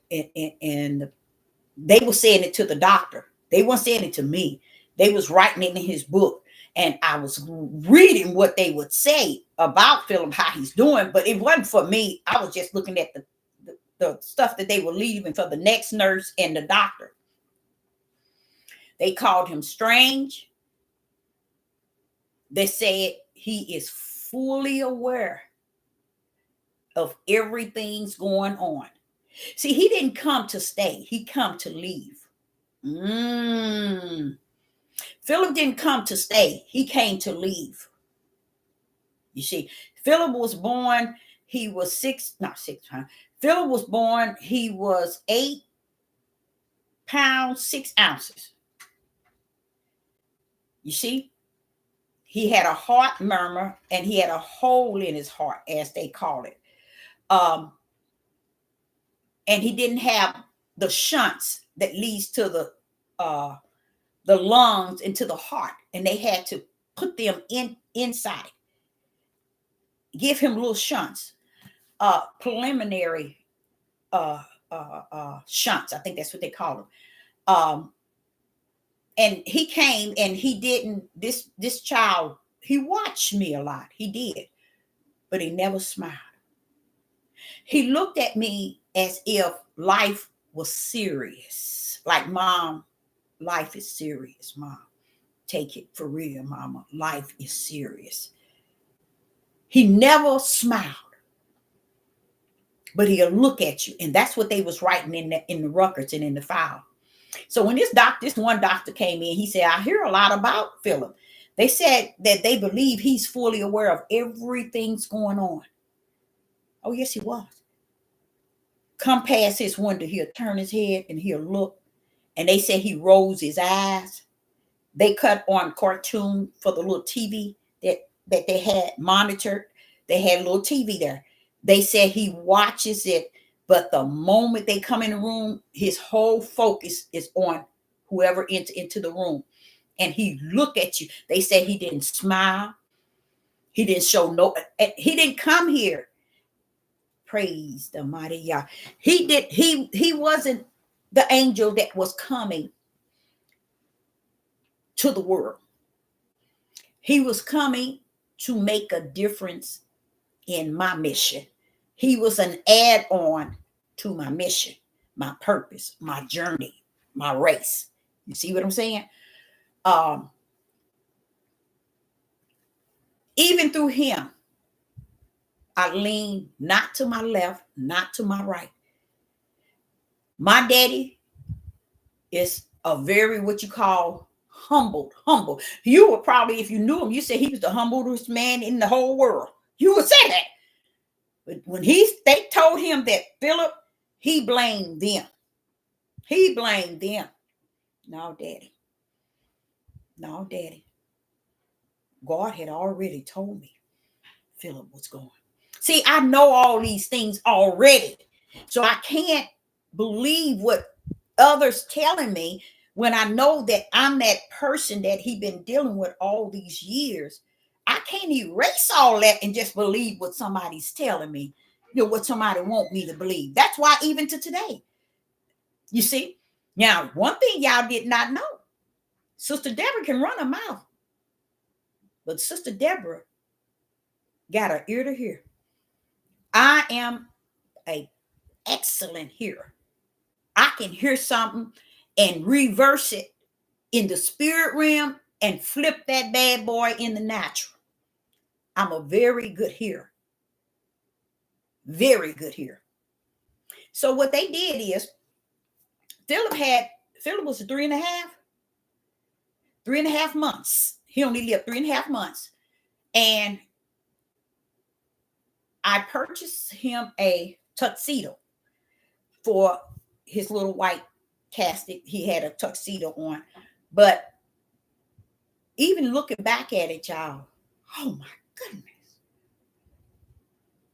they were saying it to the doctor. They weren't saying it to me. They was writing it in his book. And I was reading what they would say about Philip, how he's doing, but it wasn't for me. I was just looking at the stuff that they were leaving for the next nurse and the doctor. They called him strange. They said he is fully aware of everything's going on. See, he didn't come to stay. He come to leave. Philip didn't come to stay. He came to leave. You see, Philip was born, he was Philip was born, he was 8 pounds, 6 ounces. You see, he had a heart murmur and he had a hole in his heart, as they call it. And he didn't have the shunts that leads to the lungs into the heart, and they had to put them inside, give him little shunts, preliminary shunts. I think that's what they call them. And he came, and he didn't. This child, he watched me a lot. He did, but he never smiled. He looked at me as if life was serious. Like, Mom, life is serious, Mom. Take it for real, Mama. Life is serious. He never smiled, but he'll look at you. And that's what they was writing in the records and in the file. So when this one doctor came in, he said, I hear a lot about Philip. They said that they believe he's fully aware of everything's going on. Oh, yes, he was. Come past his window, he'll turn his head and he'll look. And they said he rolls his eyes. They cut on cartoon for the little TV that they had monitored. They had a little TV there. They said he watches it, but the moment they come in the room, his whole focus is on whoever entered into the room. And he look at you. They said he didn't smile. He didn't show he didn't come here. Praise the mighty Yah. He wasn't the angel that was coming to the world. He was coming to make a difference in my mission. He was an add-on to my mission, my purpose, my journey, my race. You see what I'm saying? Even through him, I lean not to my left, not to my right. My daddy is a very, what you call, humble. You would probably, if you knew him, you say he was the humblest man in the whole world. You would say that. But when they told him that Philip, he blamed them. He blamed them. No, Daddy. God had already told me Philip was going. See, I know all these things already. So I can't believe what others telling me when I know that I'm that person that he been dealing with all these years. I can't erase all that and just believe what somebody's telling me, what somebody want me to believe. That's why even to today, you see. Now, one thing y'all did not know, Sister Deborah can run her mouth, but Sister Deborah got an ear to hear. I am an excellent hearer. I can hear something and reverse it in the spirit realm and flip that bad boy in the natural. I'm a very good hearer. Very good hearer. So what they did is Philip was 3.5 months. He only lived 3.5 months. And I purchased him a tuxedo for his little white casket. He had a tuxedo on. But even looking back at it, y'all, oh my goodness.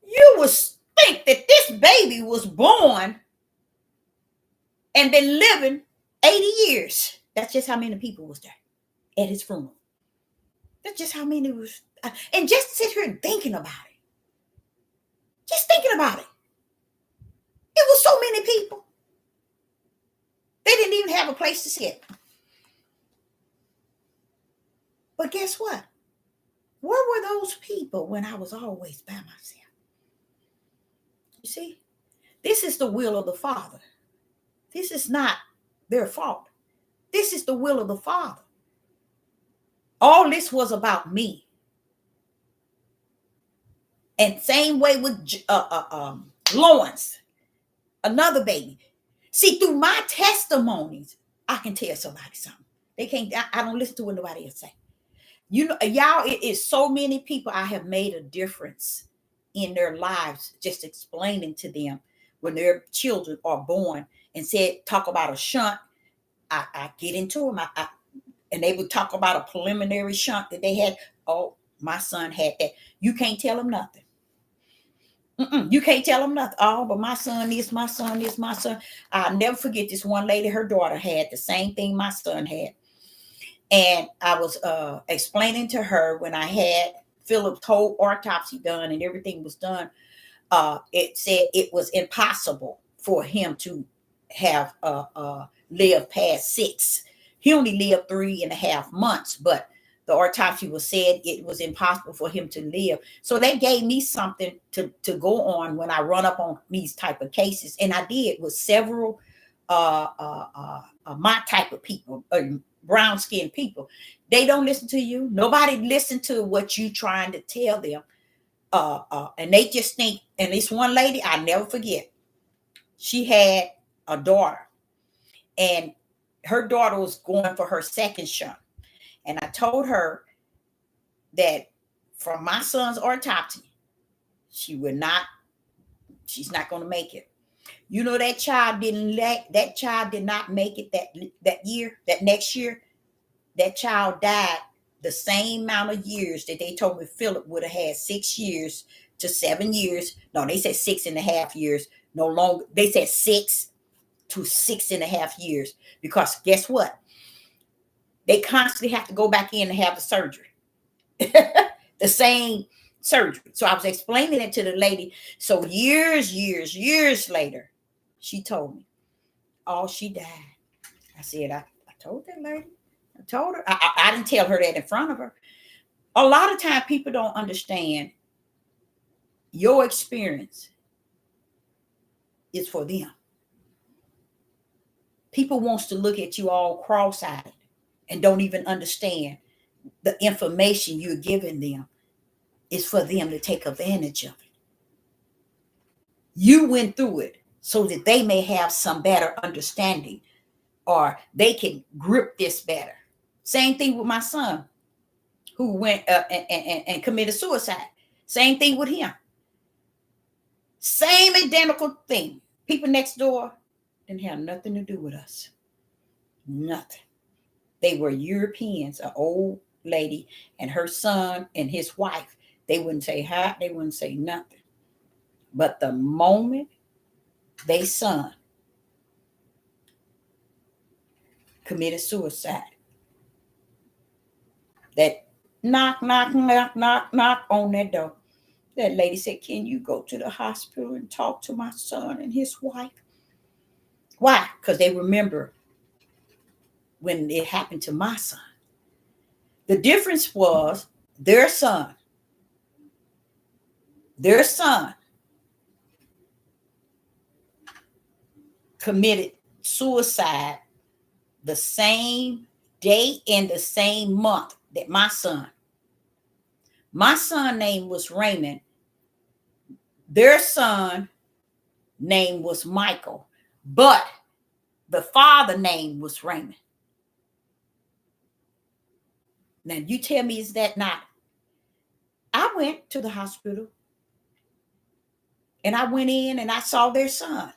You would think that this baby was born and been living 80 years. That's just how many people was there at his funeral. That's just how many was. And just sit here thinking about it. Just thinking about it. It was so many people. They didn't even have a place to sit. But guess what? Where were those people when I was always by myself? You see, this is the will of the Father. This is not their fault. This is the will of the Father. All this was about me. And same way with Lawrence, another baby. See, through my testimonies, I can tell somebody something. They can't. I don't listen to what nobody else say. You know, y'all, it is so many people I have made a difference in their lives, just explaining to them when their children are born and said, talk about a shunt. I get into them. And they would talk about a preliminary shunt that they had. Oh, my son had that. You can't tell them nothing. You can't tell them nothing. Oh, but my son is my son is my son. I'll never forget this one lady, her daughter had the same thing my son had. And I was explaining to her when I had Philip's whole autopsy done and everything was done. It said it was impossible for him to have lived past 6. He only lived 3.5 months, but the autopsy was said it was impossible for him to live. So they gave me something to go on when I run up on these type of cases. And I did with several my type of people, brown skinned people. They don't listen to you. Nobody listen to what you trying to tell them. And they just think, and this one lady, I never forget, she had a daughter. And her daughter was going for her second shunt. And I told her that from my son's autopsy, she's not going to make it. You know, that child did not make it that next year. That child died the same amount of years that they told me Philip would have had, 6 years to 7 years. No, they said 6.5 years. No longer. They said 6 to 6.5 years, because guess what? They constantly have to go back in and have the surgery. The same surgery. So I was explaining it to the lady. So years later, she told me, oh, she died. I said, I told that lady. I told her. I didn't tell her that in front of her. A lot of time people don't understand your experience is for them. People wants to look at you all cross-eyed and don't even understand the information you're giving them is for them to take advantage of it. You went through it so that they may have some better understanding, or they can grip this better. Same thing with my son, who went and committed suicide. Same thing with him. Same identical thing. People next door didn't have nothing to do with us. Nothing. They were Europeans, an old lady and her son and his wife. They wouldn't say hi. They wouldn't say nothing. But the moment they son committed suicide, that knock on that door, that lady said, can you go to the hospital and talk to my son and his wife? Why? Because they remember when it happened to my son. The difference was their son committed suicide the same day and the same month that my son. My son name was Raymond. Their son name was Michael, but the father name was Raymond. Now you tell me, is that not? I went to the hospital and I went in and I saw their son.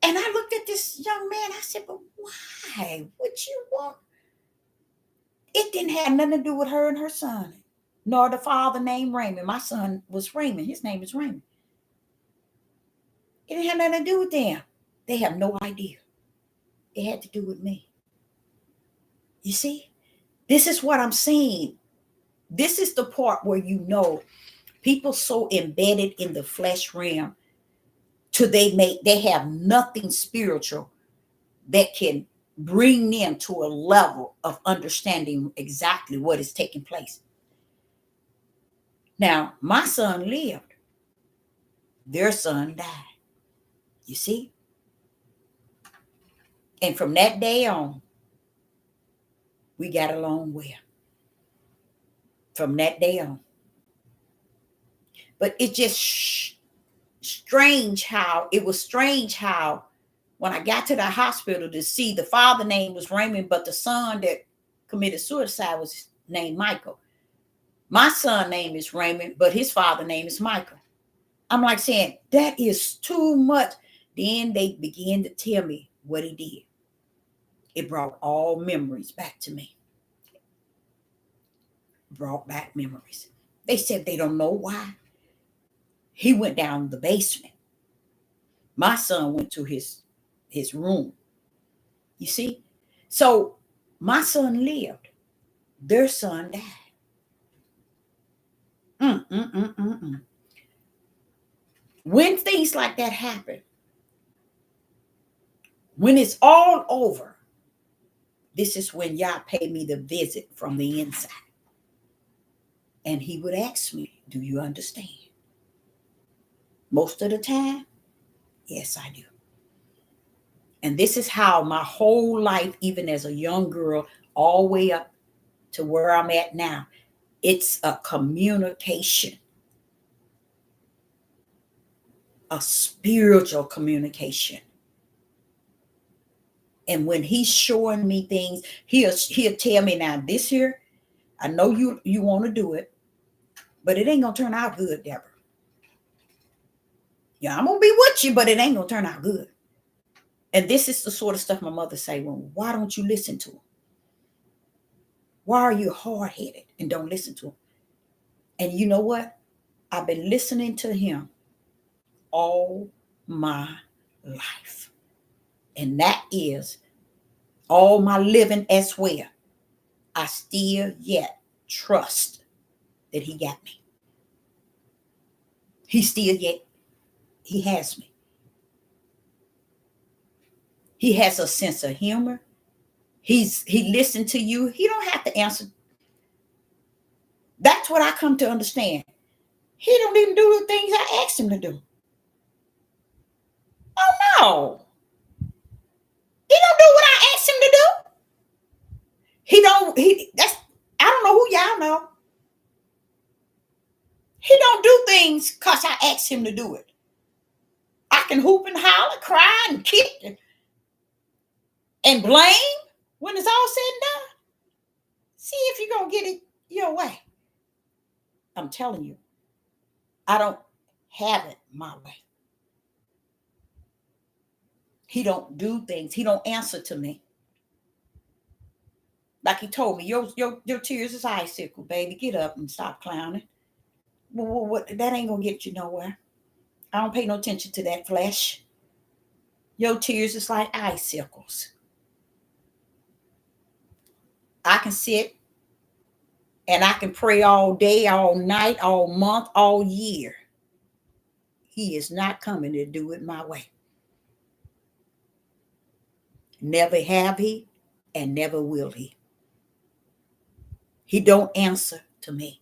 And I looked at this young man. I said, but why would you want? It didn't have nothing to do with her and her son, nor the father named Raymond. My son was Raymond. His name is Raymond. It didn't have nothing to do with them. They have no idea. It had to do with me. You see, this is what I'm saying. This is the part where you know people so embedded in the flesh realm till they have nothing spiritual that can bring them to a level of understanding exactly what is taking place. Now, my son lived. Their son died. You see? And from that day on, we got along well. From that day on. But it just strange how when I got to the hospital to see the father name was Raymond, but the son that committed suicide was named Michael. My son name is Raymond, but his father name is Michael. I'm like saying, that is too much. Then they began to tell me what he did. It brought all memories back to me. Brought back memories. They said they don't know why. He went down the basement. My son went to his room. You see? So my son lived. Their son died. When things like that happen, when it's all over, this is when Yah paid me the visit from the inside. And he would ask me, do you understand? Most of the time, yes, I do. And this is how my whole life, even as a young girl, all the way up to where I'm at now, it's a communication, a spiritual communication. And when he's showing me things, he'll tell me, now this here, I know you want to do it, but it ain't gonna turn out good, Deborah. Yeah, I'm gonna be with you, but it ain't gonna turn out good. And this is the sort of stuff my mother say, well, why don't you listen to him? Why are you hard-headed and don't listen to him? And you know what? I've been listening to him all my life. And that is all my living as well. I still yet trust that he got me. He has me. He has a sense of humor. He listened to you. He don't have to answer. That's what I come to understand. He don't even do the things I asked him to do. Oh no. He don't do what I asked him to do. I don't know who y'all know. He don't do things because I asked him to do it. I can hoop and holler, cry and kick and blame when it's all said and done. See if you're going to get it your way. I'm telling you, I don't have it my way. He don't do things. He don't answer to me. Like he told me, your tears is icicle, baby. Get up and stop clowning. That ain't going to get you nowhere. I don't pay no attention to that flesh. Your tears is like icicles. I can sit and I can pray all day, all night, all month, all year. He is not coming to do it my way. Never have he, and never will he. He don't answer to me,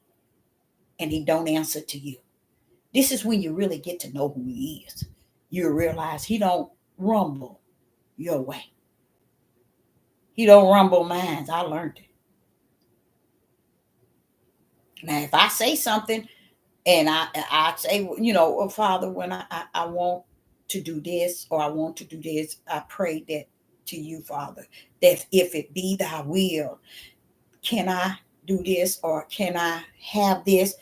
and he don't answer to you. This is when you really get to know who he is. You realize he don't rumble your way. He don't rumble mine. I learned it. Now, if I say something and I say, oh, Father, when I want to do this or I want to do this, I pray that to you, Father, that if it be thy will, can I do this or can I have this?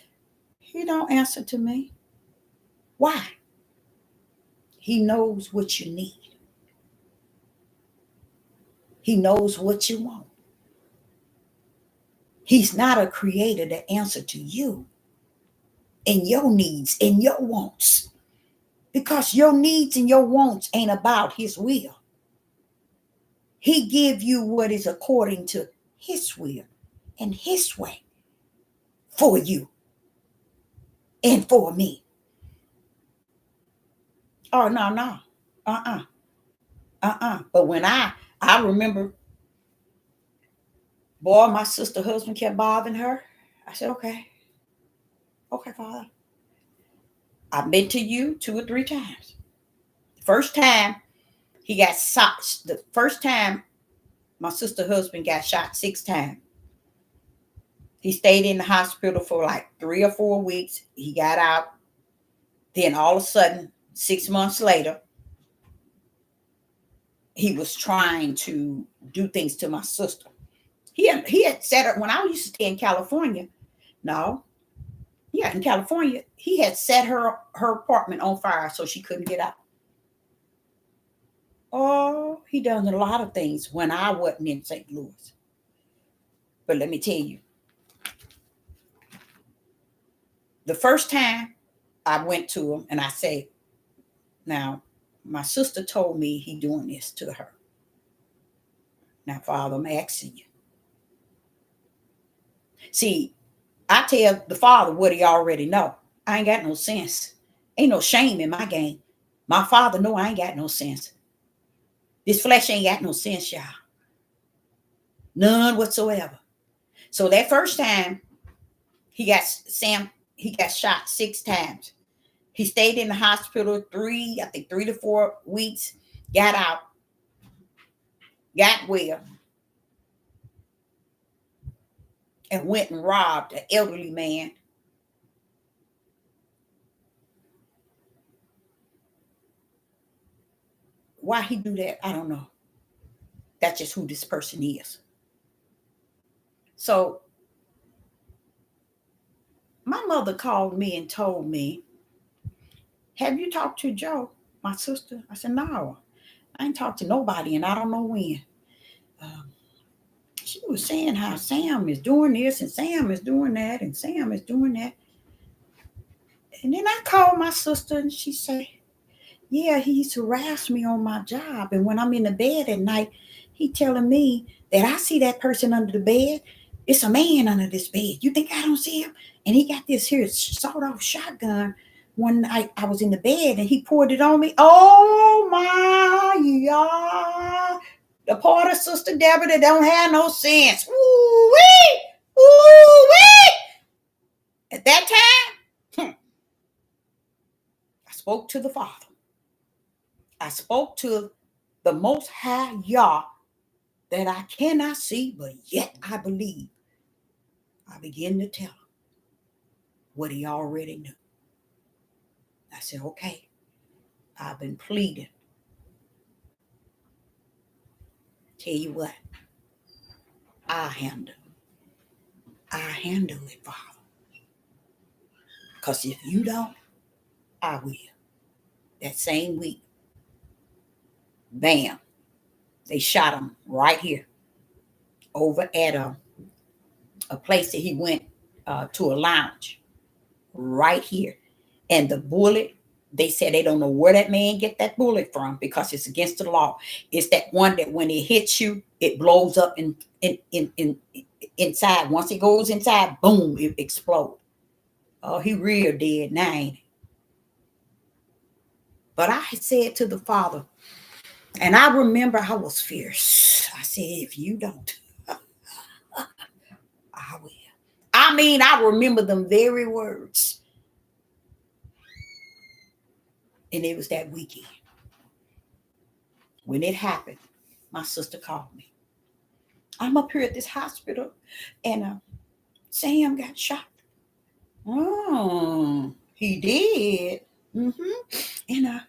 He don't answer to me. Why? He knows what you need. He knows what you want. He's not a creator to answer to you and your needs and your wants, because your needs and your wants ain't about his will. He give you what is according to his will and his way for you and for me. Oh, no. But when I remember, boy, my sister husband kept bothering her. I said, okay, Father. I've been to you 2 or 3 times. First time he got shot. The first time my sister husband got shot 6 times. He stayed in the hospital for like 3 or 4 weeks. He got out. Then all of a sudden, 6 months later, he was trying to do things to my sister. He had set her, when I used to stay in California. In California, he had set her apartment on fire so she couldn't get out. Oh, he done a lot of things when I wasn't in St. Louis. But let me tell you, the first time I went to him and I said, now, my sister told me he doing this to her. Now, Father, I'm asking you. See, I tell the Father what he already know. I ain't got no sense. Ain't no shame in my game. My Father know I ain't got no sense. This flesh ain't got no sense, y'all. None whatsoever. So that first time, he got shot 6 times. He stayed in the hospital 3 to 4 weeks, got out, got well, and went and robbed an elderly man. Why he do that, I don't know. That's just who this person is. So my mother called me and told me, have you talked to Joe, my sister? I said, no, I ain't talked to nobody and I don't know when. She was saying how Sam is doing this and Sam is doing that and Sam is doing that. And then I called my sister and she said, yeah, he's harassed me on my job. And when I'm in the bed at night, he telling me that I see that person under the bed. It's a man under this bed. You think I don't see him? And he got this here sawed-off shotgun. One night I was in the bed and he poured it on me. Oh my, yeah. The part of Sister Deborah that don't have no sense. Ooh-wee! Ooh-wee! At that time, I spoke to the Father. I spoke to the Most High Yah that I cannot see, but yet I believe. I began to tell him what he already knew. I said, okay, I've been pleading. Tell you what, I handle it, Father. Because if you don't, I will. That same week, bam, they shot him right here over at a place that he went to a lounge right here. And the bullet, they said they don't know where that man get that bullet from because it's against the law. It's that one that when it hits you, it blows up in inside. Once it goes inside, boom, it explodes. Oh, he real dead now, ain't he? But I said to the Father, And I remember I was fierce. I said, if you don't, I will. I mean, I remember them very words. And it was that weekend. When it happened, my sister called me. I'm up here at this hospital, and Sam got shot. Oh, he did. And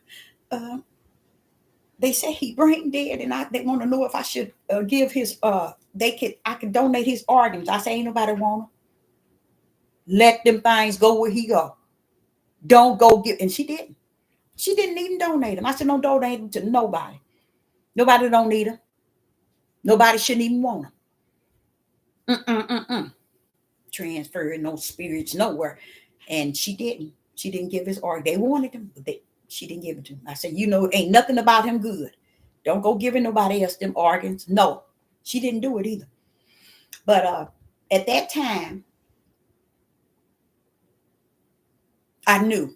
they say he brain dead, and they want to know if I should give his I could donate his organs. I say ain't nobody want him. Let them things go where he go. Don't go get. And she didn't. She didn't even donate him. I said, don't donate him to nobody. Nobody don't need him. Nobody shouldn't even want him. Transferring no spirits nowhere. And she didn't. She didn't give his organ. They wanted him, but she didn't give it to him. I said, ain't nothing about him good. Don't go giving nobody else them organs. No, she didn't do it either. But at that time, I knew.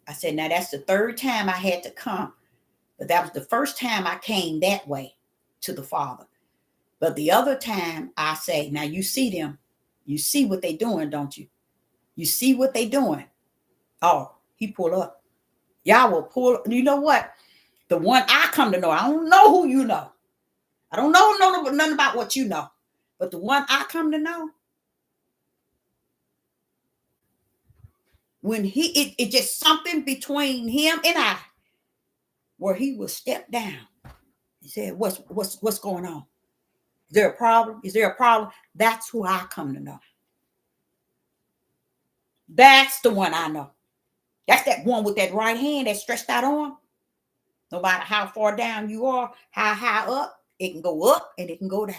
I said, now that's the third time I had to come. But that was the first time I came that way to the Father. But the other time I say, now you see them. You see what they doing, don't you? You see what they doing. Oh, he pulled up. Y'all will pull. You know what? The one I come to know, I don't know who you know. I don't know nothing about what you know. But the one I come to know, when it just something between him and I, where he will step down. He said, what's going on? Is there a problem? Is there a problem? That's who I come to know. That's the one I know. That's that one with that right hand, that stretched out arm. No matter how far down you are, how high up, it can go up and it can go down.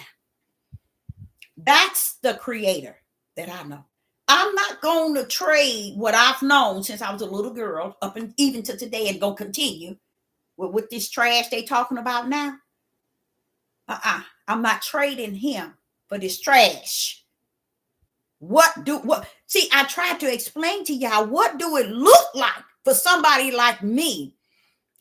That's the creator that I know. I'm not going to trade what I've known since I was a little girl up and even to today and go continue with this trash they talking about now. I'm not trading him for this trash. See, I tried to explain to y'all, what do it look like for somebody like me?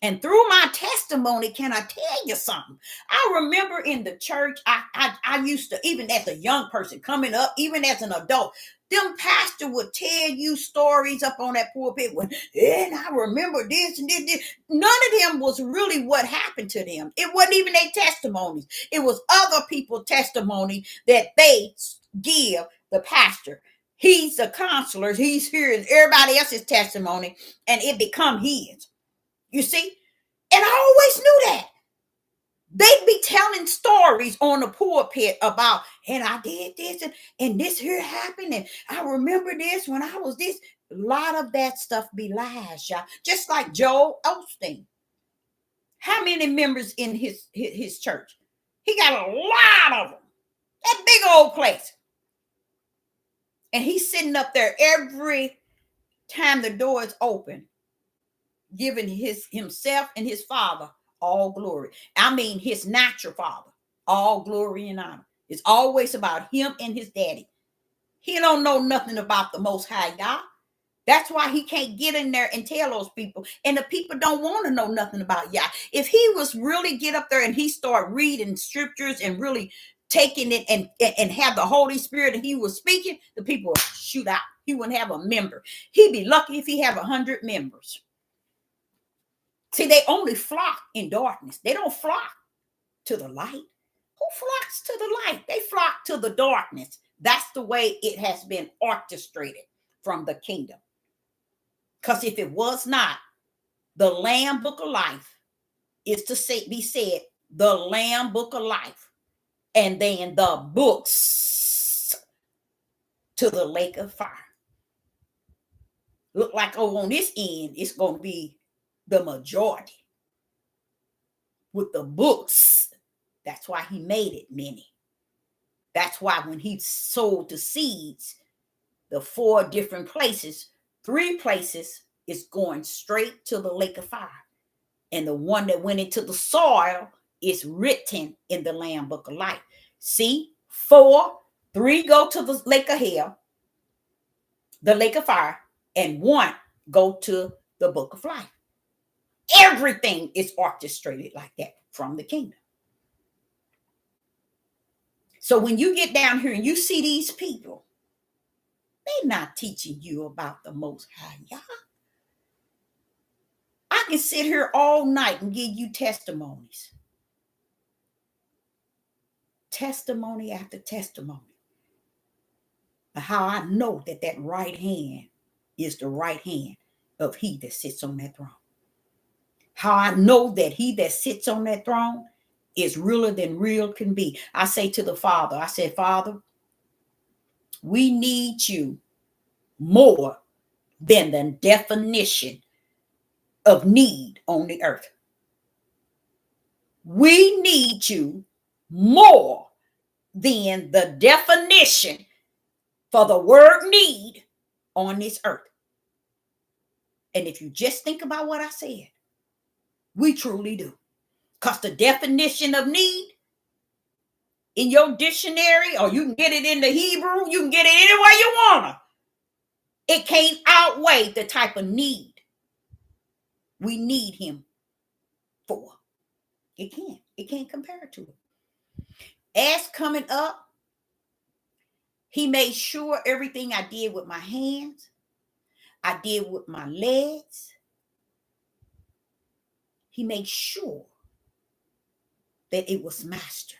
And through my testimony, can I tell you something? I remember in the church, I used to, even as a young person coming up, even as an adult, them pastor would tell you stories up on that pulpit and I remember this and this. None of them was really what happened to them. It wasn't even their testimonies. It was other people's testimony that they give the pastor. He's the counselor. He's hearing everybody else's testimony and it become his. You see? And I always knew that. They'd be telling stories on the pulpit about, and I did this and this here happened. And I remember this when I was this. A lot of that stuff be lies, y'all. Just like Joel Osteen. How many members in his church? He got a lot of them. That big old place. And he's sitting up there every time the door is open, giving himself and his father all glory. I mean, his natural father, all glory and honor. It's always about him and his daddy. He don't know nothing about the Most High God. That's why he can't get in there and tell those people. And the people don't want to know nothing about Yah. If he was really get up there and he start reading scriptures and really taking it and have the Holy Spirit and he was speaking, the people would shoot out. He wouldn't have a member. He'd be lucky if he have 100 members. See, they only flock in darkness. They don't flock to the light. Who flocks to the light? They flock to the darkness. That's the way it has been orchestrated from the kingdom. Because if it was not, the Lamb Book of Life is to be said, the Lamb Book of Life, and then the books to the lake of fire. Look like over on this end, it's going to be the majority with the books. That's why he made it many. That's why when he sowed the seeds, the 4 different places, 3 places is going straight to the lake of fire. And the one that went into the soil is written in the Lamb Book of Life. See, 4, 3 go to the lake of hell, the lake of fire, and 1 go to the book of life. Everything is orchestrated like that from the kingdom. So when you get down here and you see these people, they're not teaching you about the Most High Yah. I can sit here all night and give you testimonies. Testimony after testimony of how I know that that right hand is the right hand of he that sits on that throne. How I know that he that sits on that throne is realer than real can be. I say to the Father, I said, Father, we need you more than the definition of need on the earth. We need you more than the definition for the word need on this earth. And if you just think about what I said, we truly do. Because the definition of need in your dictionary, or you can get it in the Hebrew, you can get it any way you want to. It can't outweigh the type of need we need him for. It can't. It can't compare to it. As coming up, he made sure everything I did with my hands, I did with my legs. He made sure that it was mastered.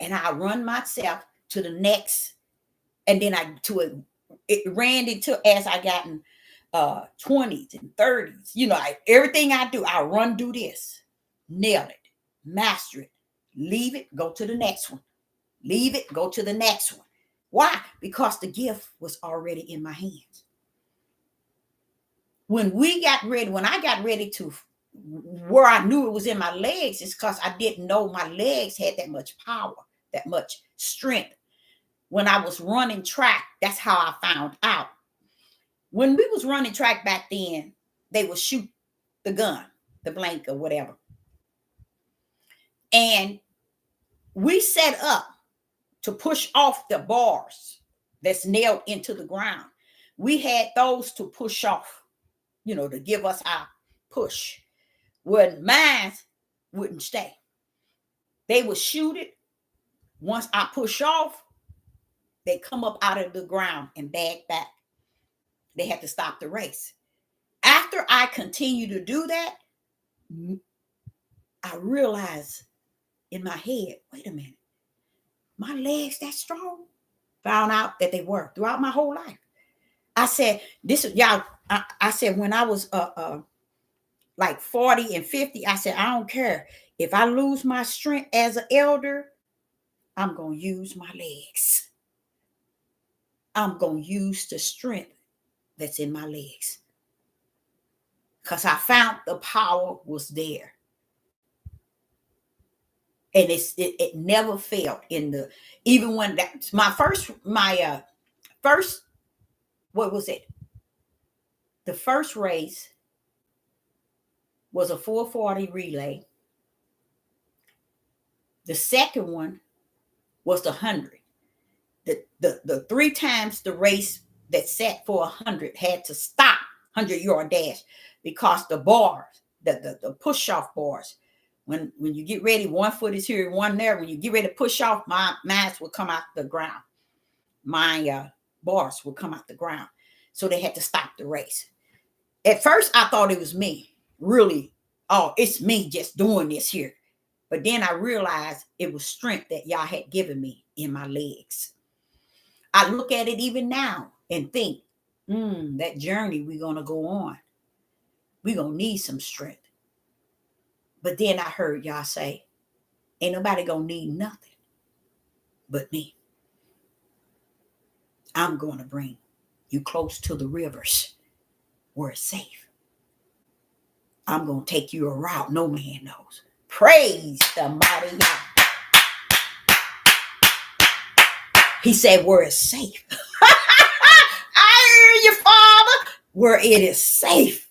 And I run myself to the next, and then it ran into as I got in 20s and 30s. You know, everything I do, I do this, nail it, master it, leave it, go to the next one, leave it, go to the next one. Why? Because the gift was already in my hands. When I got ready to where I knew it was in my legs, is because I didn't know my legs had that much power, that much strength. When I was running track, that's how I found out. When we was running track back then, they would shoot the gun, the blank or whatever. And we set up to push off the bars that's nailed into the ground. We had those to push off, to give us our push. Well, mine wouldn't stay. They would shoot it. Once I push off, they come up out of the ground and bag back. They had to stop the race. After I continued to do that, I realized in my head, wait a minute, my legs that strong? Found out that they were throughout my whole life. I said, this is y'all. I said, when I was like 40 and 50, I said, I don't care. If I lose my strength as an elder, I'm going to use my legs. I'm going to use the strength that's in my legs. Because I found the power was there. And it never failed even when that's my first, what was it? The first race was a 440 relay. The second one was the 100. The 3 times the race that set for 100 had to stop 100-yard dash because the bars, the push-off bars, when you get ready, one foot is here, one there. When you get ready to push off, mine will come out the ground. My bars will come out the ground. So they had to stop the race. At first, I thought it was me. Really, it's me just doing this here. But then I realized it was strength that y'all had given me in my legs. I look at it even now and think, that journey we're going to go on, we're going to need some strength. But then I heard y'all say, ain't nobody going to need nothing but me. I'm going to bring you close to the rivers where it's safe. I'm going to take you a route no man knows. Praise the mighty God. He said, where it's safe. I hear you, Father. Where it is safe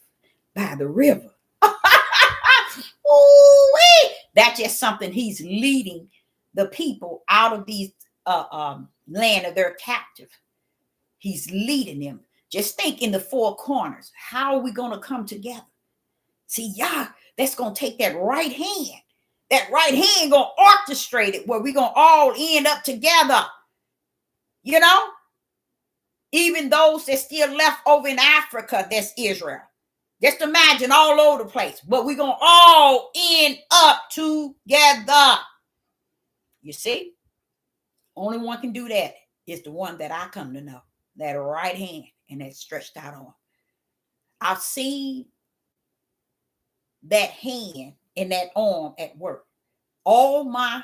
by the river. Ooh-wee. That's just something he's leading the people out of these land of their captive. He's leading them. Just think in the 4 corners. How are we going to come together? See, y'all, that's going to take that right hand. That right hand going to orchestrate it where we're going to all end up together. You know, even those that still left over in Africa, that's Israel. Just imagine all over the place, but we're going to all end up together. You see, only one can do that is the one that I come to know, that right hand and that stretched out arm. I've seen that hand and that arm at work all my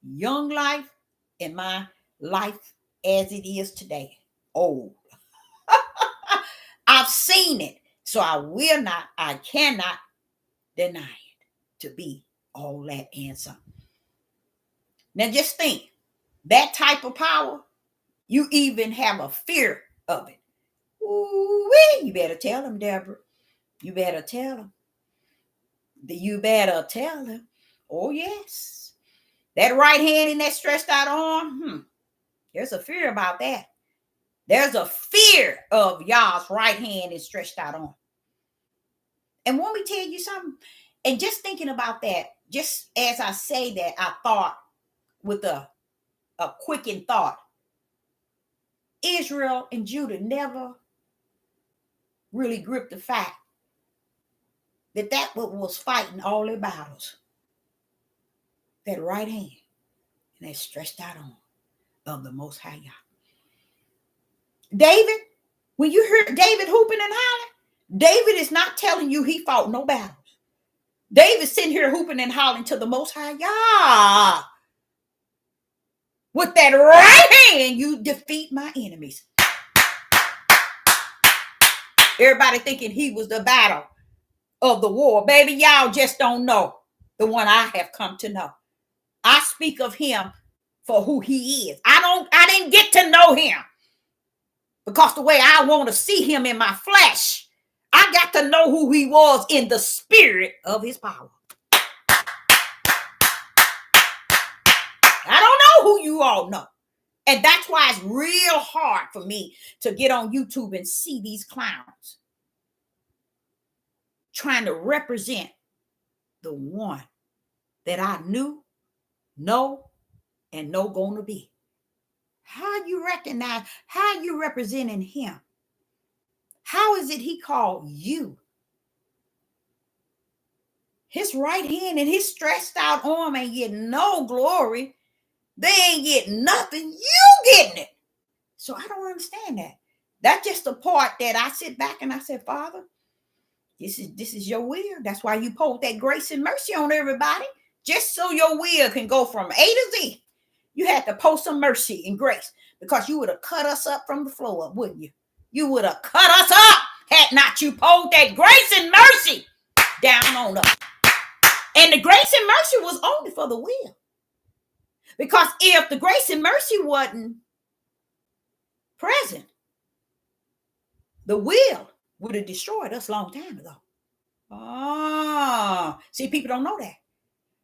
young life and my life as it is today. Old. I've seen it. So I cannot deny it to be all that and some. Now just think, that type of power, you even have a fear of it. Ooh-wee. You better tell them, Deborah. You better tell them. You better tell them. Oh, yes. That right hand and that stretched out arm, there's a fear about that. There's a fear of y'all's right hand and stretched out arm. And want me to tell you something? And just thinking about that, just as I say that, I thought with a quickened thought, Israel and Judah never really gripped the fact that was fighting all their battles. That right hand and that stretched out arm of the Most High Yah. David, when you hear David hooping and hollering, David is not telling you he fought no battles. David's sitting here hooping and hollering to the Most High Yah. With that right hand, you defeat my enemies. Everybody thinking he was the battle of the war. Baby, y'all just don't know the one I have come to know. I speak of him for who he is. I didn't get to know him because the way I want to see him in my flesh. I got to know who he was in the spirit of his power. I don't know who you all know. And that's why it's real hard for me to get on YouTube and see these clowns trying to represent the one that I knew, know, and know going to be. How you recognize, how you representing him? How is it he called you? His right hand and his stretched out arm ain't getting no glory. They ain't getting nothing. You getting it. So I don't understand that. That's just the part that I sit back and I said, Father, this is your will. That's why you poured that grace and mercy on everybody. Just so your will can go from A to Z. You had to pour some mercy and grace because you would have cut us up from the floor up, wouldn't you? You would have cut us up had not you poured that grace and mercy down on us. And the grace and mercy was only for the will. Because if the grace and mercy wasn't present, the will would have destroyed us a long time ago. See, people don't know that.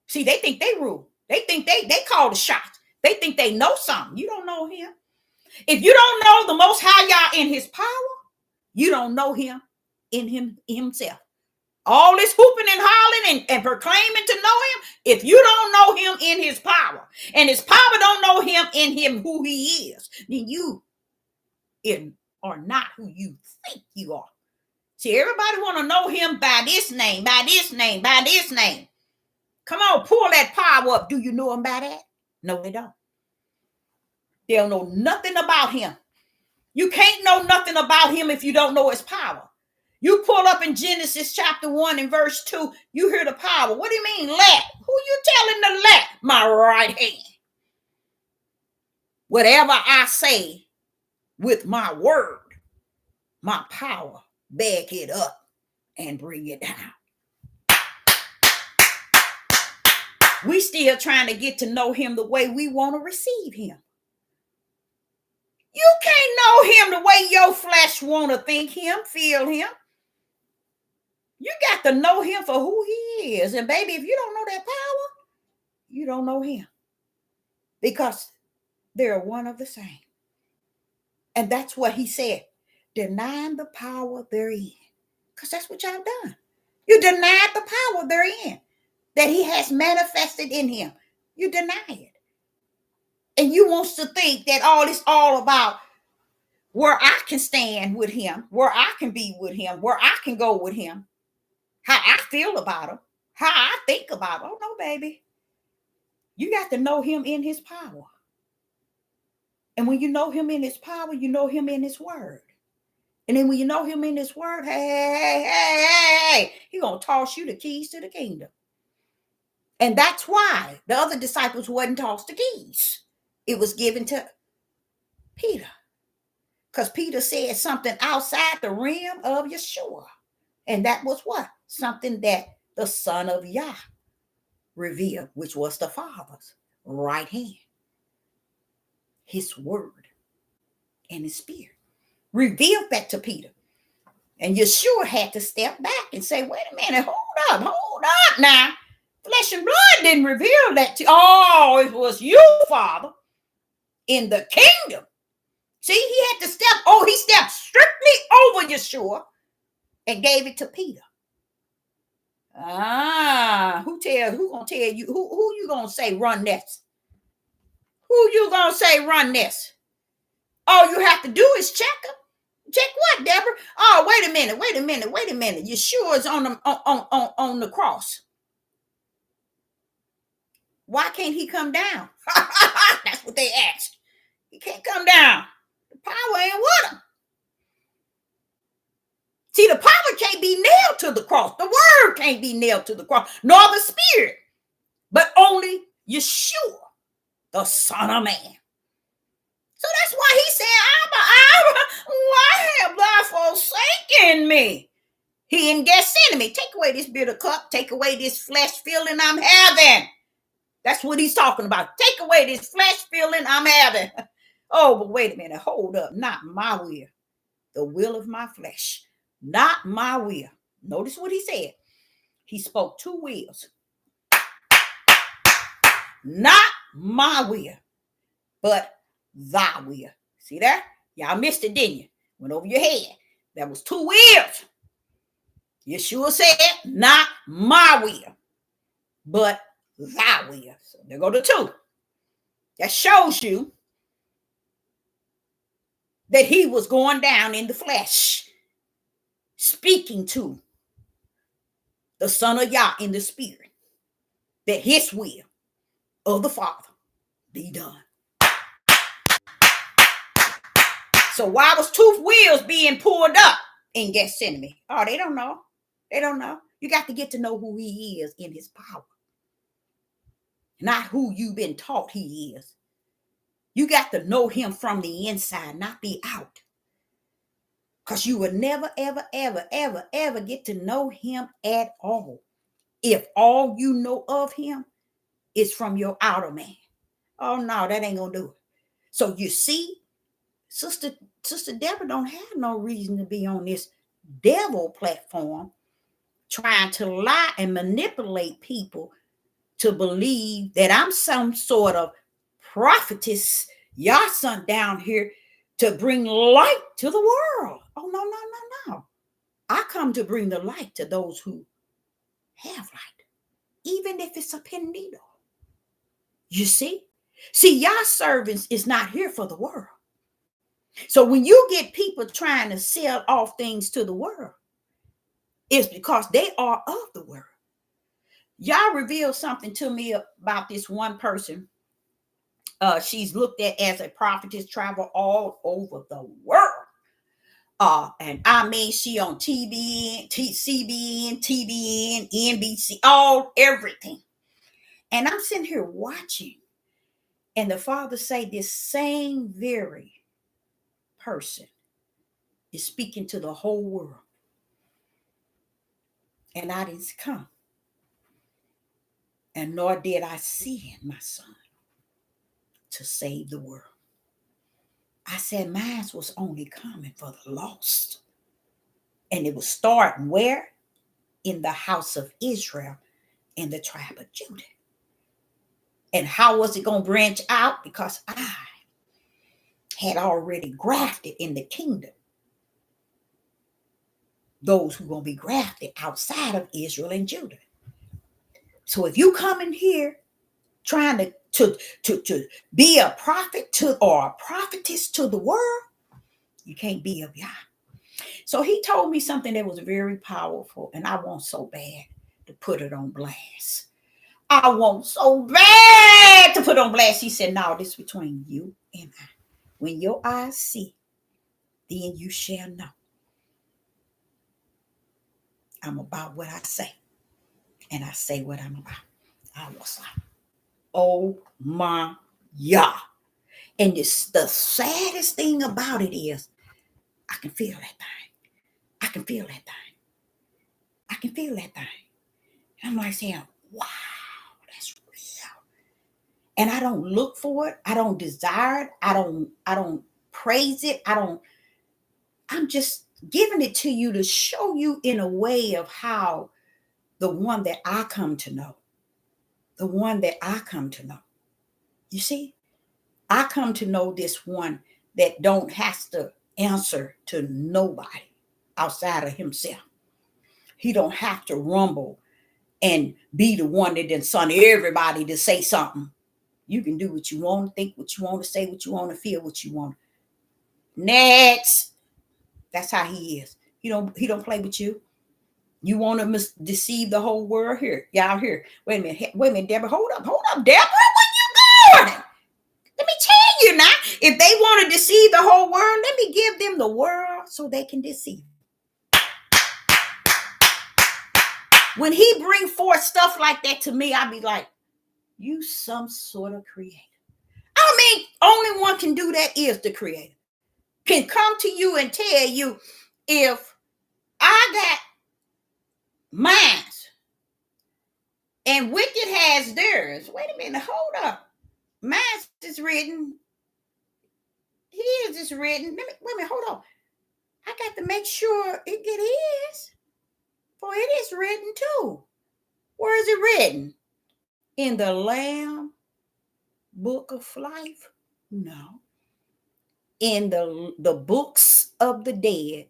See, they think they rule. They think they call the shots. They think they know something. You don't know him. If you don't know the Most High Yah in his power, you don't know him in himself. All this hooping and hollering and proclaiming to know him, if you don't know him in his power, and his power don't know him in him who he is, then you are not who you think you are. See, everybody want to know him by this name, by this name, by this name. Come on, pull that power up. Do you know him by that? No, they don't. They don't know nothing about him. You can't know nothing about him if you don't know his power. You pull up in Genesis chapter 1 and verse 2, you hear the power. What do you mean let? Who you telling to let? My right hand. Whatever I say with my word, my power, back it up and bring it down. We still trying to get to know him the way we want to receive him. You can't know him the way your flesh want to think him, feel him. You got to know him for who he is. And baby, if you don't know that power, you don't know him. Because they're one of the same. And that's what he said. Denying the power therein. Because that's what y'all done. You denied the power therein that he has manifested in him. You deny it. And you want to think that all about where I can stand with him, where I can be with him, where I can go with him, how I feel about him, how I think about him. Oh, no, baby. You got to know him in his power. And when you know him in his power, you know him in his word. And then when you know him in his word, hey, he's going to toss you the keys to the kingdom. And that's why the other disciples wasn't tossed the keys. It was given to Peter. Because Peter said something outside the realm of Yeshua. And that was what? Something that the Son of Yah revealed, which was the Father's right hand. His word and his spirit. Revealed that to Peter. And Yeshua had to step back and say, wait a minute, hold up now. Flesh and blood didn't reveal that to you. Oh, it was you, Father, in the kingdom. See, he had to he stepped strictly over Yeshua and gave it to Peter. Who gonna tell you? Who you gonna say run this? Who you gonna say run this? All you have to do is check them. Check what, Deborah? Oh, wait a minute. Yeshua is on the cross. Why can't he come down? That's what they asked. He can't come down. The power ain't with him. See, the power can't be nailed to the cross. The word can't be nailed to the cross, nor the spirit, but only Yeshua, the Son of Man. So that's why he said, why have thou forsaken me? He in Gethsemane, take away this bitter cup, take away this flesh feeling I'm having. That's what he's talking about. Take away this flesh feeling I'm having. Oh, but wait a minute, hold up, not my will, the will of my flesh, not my will. Notice what he said. He spoke two wills. Not my will, but thy will. See that? Y'all missed it, didn't you? Went over your head. That was two wills. Yeshua said, not my will, but thy will. So there go the two. That shows you that he was going down in the flesh, speaking to the Son of Yah in the spirit, that his will of the Father be done. So why was two wheels being pulled up in Gethsemane? Oh, they don't know. They don't know. You got to get to know who he is in his power, not who you've been taught he is. You got to know him from the inside, not the out. Because you will never, ever get to know him at all if all you know of him is from your outer man. Oh, no, that ain't going to do it. So you see, Sister Deborah don't have no reason to be on this devil platform trying to lie and manipulate people to believe that I'm some sort of prophetess, y'all sent down here to bring light to the world. Oh, no. I come to bring the light to those who have light, even if it's a pen needle. You see? See, y'all servants is not here for the world. So when you get people trying to sell off things to the world, it's because they are of the world. Y'all revealed something to me about this one person. She's looked at as a prophetess, travel all over the world. And I mean, she on TBN, CBN, TBN, NBC, everything. And I'm sitting here watching. And the Father say this same very person is speaking to the whole world. And I didn't come. And nor did I send my son to save the world. I said mine was only coming for the lost. And it was starting where? In the house of Israel, in the tribe of Judah. And how was it going to branch out? Because I had already grafted in the kingdom. those who are going to be grafted outside of Israel and Judah. So if you come in here trying to be a prophet to or a prophetess to the world, you can't be of Yah. So he told me something that was very powerful, and I want so bad to put it on blast. I want so bad to put on blast. He said, no, this is between you and I. When your eyes see, then you shall know. I'm about what I say, and I say what I'm about. I was like, oh my Yah. And this, the saddest thing about it is, I can feel that thing. I can feel that thing. I can feel that thing. And I'm like saying, wow, that's real. And I don't look for it. I don't desire it. I don't praise it. I'm just giving it to you to show you in a way of how the one that I come to know, you see, I come to know this one that don't have to answer to nobody outside of himself. He don't have to rumble and be the one that then son everybody to say something. You can do what you want, think what you want to say, what you want to feel, what you want. Next. That's how he is. He don't play with you. You want to deceive the whole world here. Y'all here. Wait a minute, Deborah. Hold up, Deborah. Where you going? Let me tell you now. If they want to deceive the whole world, let me give them the world so they can deceive. When he bring forth stuff like that to me, I be like, you some sort of creator. I mean, only one can do that is the creator. Can come to you and tell you, if I got mine and wicked has theirs. Wait a minute, hold up. Mine is written. His is written. Wait a minute, hold on. I got to make sure it get his. For it is written too. Where is it written? In the Lamb book of life? No. In the books of the dead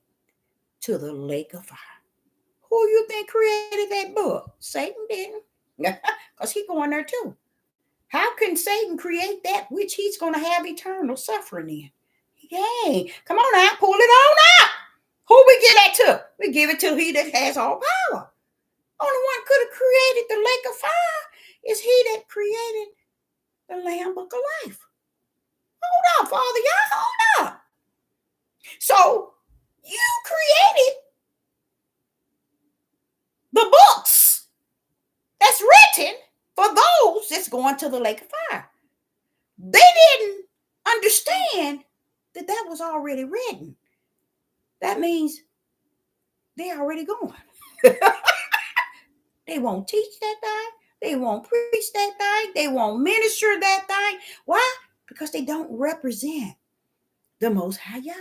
to the lake of fire. Who you think created that book? Satan didn't. Because he's going there too. How can Satan create that which he's going to have eternal suffering in? Yay. Come on now, pull it on out. Who we give that to? We give it to he that has all power. Only one could have created the lake of fire is he that created the Lamb book of life. Hold up, Father, y'all, hold up. So you created the books that's written for those that's going to the lake of fire. They didn't understand that was already written. That means they already going. They won't teach that thing. They won't preach that thing. They won't minister that thing. Why? Because they don't represent the Most High Yah.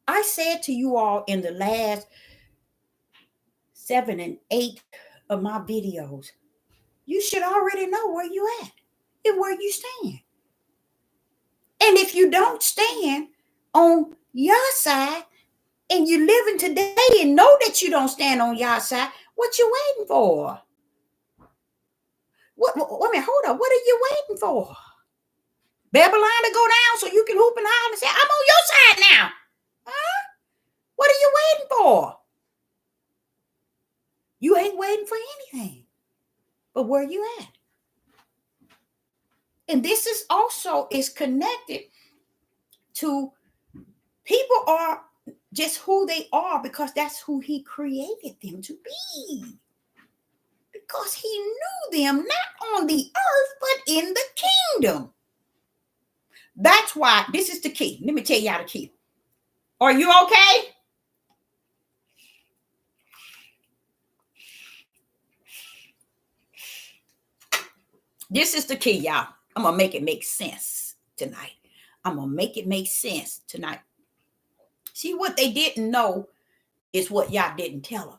I said to you all in the last 7 and 8 of my videos, you should already know where you at and where you stand. And if you don't stand on your side and you living today and know that you don't stand on your side, what you waiting for? Wait a minute, hold up. What are you waiting for? Babylon to go down so you can hoop and holler and say, I'm on your side now. Huh? What are you waiting for? You ain't waiting for anything. But where you at? And this is also is connected to people are just who they are because that's who he created them to be. Because he knew them not on the earth, but in the kingdom. That's why this is the key. Let me tell y'all the key. Are you okay? This is the key, y'all. I'm going to make it make sense tonight. I'm going to make it make sense tonight. See, what they didn't know is what y'all didn't tell them.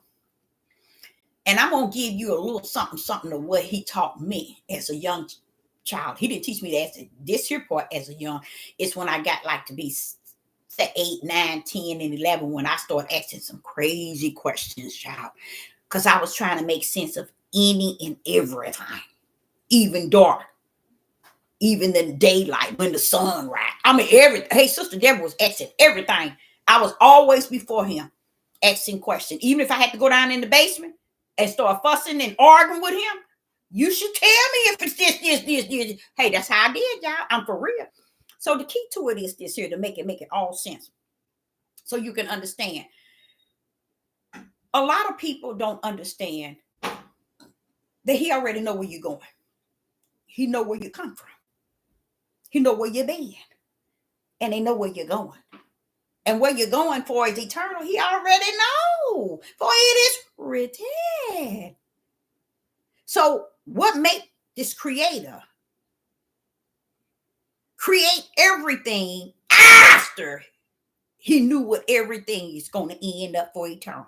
And I'm going to give you a little something of what he taught me as a young child. He didn't teach me that this here part as a young. It's when I got like to be say 8, 9, 10, and 11 when I started asking some crazy questions, child. Because I was trying to make sense of any and everything, even dark, even the daylight, when the sun rise. I mean, everything. Hey, Sister Deborah was asking everything. I was always before him asking questions. Even if I had to go down in the basement and start fussing and arguing with him, you should tell me if it's this. Hey, that's how I did, y'all. I'm for real. So the key to it is this here, to make it all sense. So you can understand. A lot of people don't understand that he already know where you're going. He know where you come from. He know where you've been. And they know where you're going. And where you're going for is eternal. He already know. For it is written. So what make this creator create everything after he knew what everything is going to end up for eternal?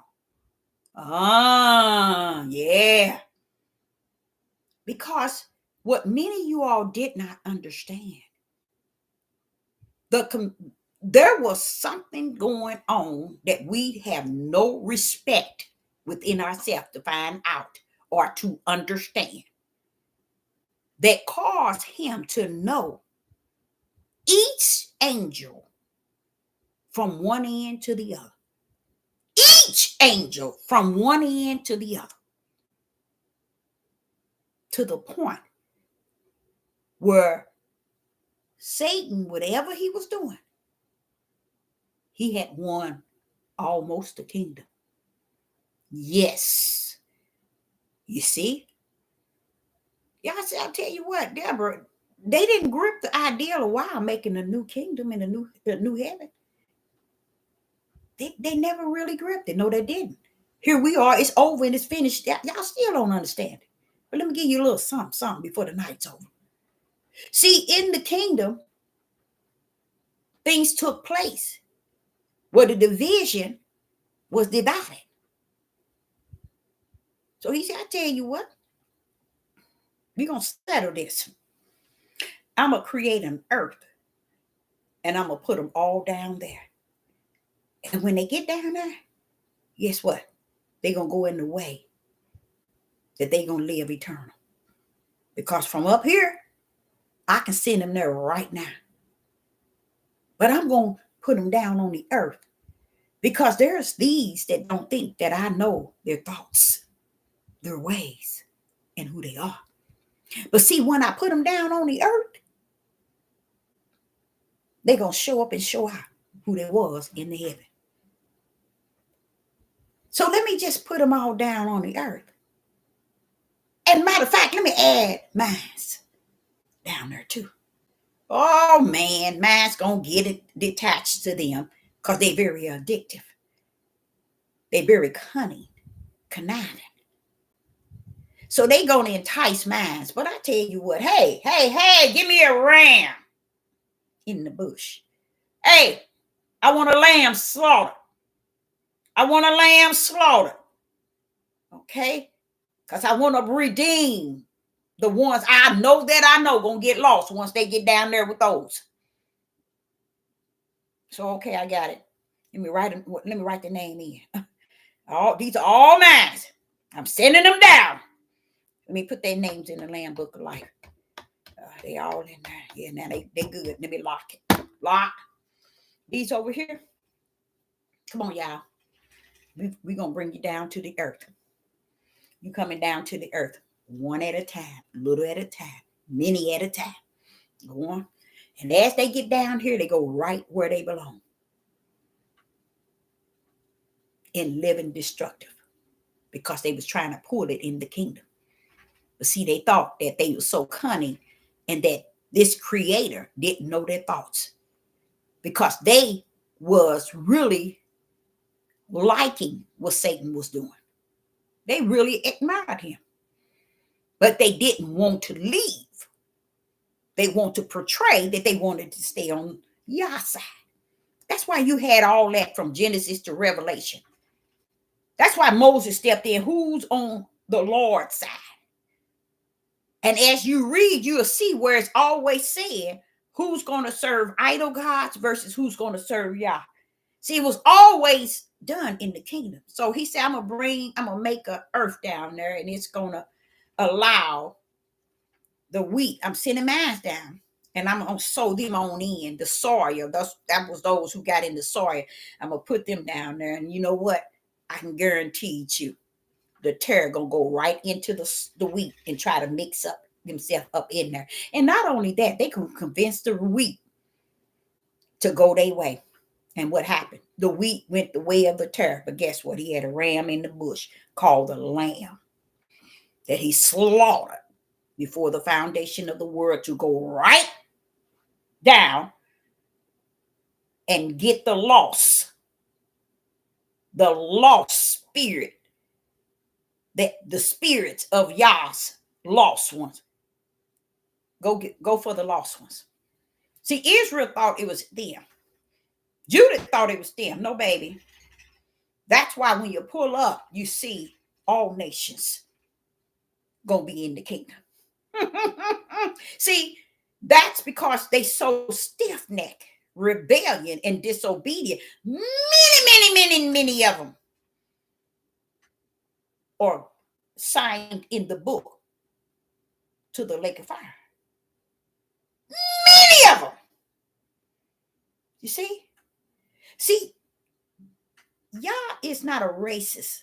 Yeah. Because what many of you all did not understand, there was something going on that we have no respect within ourselves to find out or to understand, that caused him to know each angel from one end to the other. Each angel from one end to the other. To the point where Satan, whatever he was doing, he had won almost the kingdom. Yes. You see? Yeah, I'll tell you what, Deborah, they didn't grip the idea of why making a new kingdom and a new heaven. They never really gripped it. No, they didn't. Here we are. It's over and it's finished. Y'all still don't understand it. But let me give you a little something before the night's over. See, in the kingdom, things took place where the division was divided. So he said, I tell you what, we're going to settle this. I'm going to create an earth and I'm going to put them all down there. And when they get down there, guess what? They're going to go in the way that they're going to live eternal. Because from up here, I can send them there right now. But I'm going to put them down on the earth. Because there's these that don't think that I know their thoughts, their ways, and who they are. But see, when I put them down on the earth, they're going to show up and show out who they was in the heaven. So let me just put them all down on the earth. And matter of fact, let me add mine's down there too. Oh man, mine's going to get it detached to them because they're very addictive. They're very cunning, conniving. So they going to entice minds. But I tell you what, hey, give me a ram in the bush. Hey, I want a lamb slaughtered. Okay? Because I want to redeem the ones I know going to get lost once they get down there with those. So, okay, I got it. Let me write the name in. These are all mine. I'm sending them down. Let me put their names in the Lamb Book of Life. They all in there. Yeah, now they good. Let me lock it. Lock. These over here. Come on, y'all. We're going to bring you down to the earth. You coming down to the earth. One at a time. Little at a time. Many at a time. Go on. And as they get down here, they go right where they belong. In living destructive. Because they was trying to pull it in the kingdom. But see, they thought that they were so cunning and that this creator didn't know their thoughts. Because they was really liking what Satan was doing. They really admired him. But they didn't want to leave. They want to portray that they wanted to stay on your side. That's why you had all that from Genesis to Revelation. That's why Moses stepped in. Who's on the Lord's side? And as you read, you'll see where it's always saying who's going to serve idol gods versus who's going to serve Yah. See, it was always done in the kingdom. So he said, I'm going to make a earth down there, and it's going to allow the wheat. I'm sending mine down, and I'm going to sow them on in the soil. That was those who got in the soil. I'm going to put them down there. And you know what? I can guarantee you, the terror going to go right into the wheat and try to mix up themselves up in there. And not only that, they can convince the wheat to go their way. And what happened? The wheat went the way of the terror. But guess what? He had a ram in the bush called the lamb that he slaughtered before the foundation of the world to go right down and get the lost spirit, that the spirits of Yah's lost ones. Go for the lost ones. See, Israel thought it was them. Judah thought it was them. No, baby. That's why when you pull up, you see all nations gonna be in the kingdom. See, that's because they so stiff-necked, rebellion and disobedient. Many of them are signed in the book to the lake of fire. Many of them. You see? See, Yah is not a racist.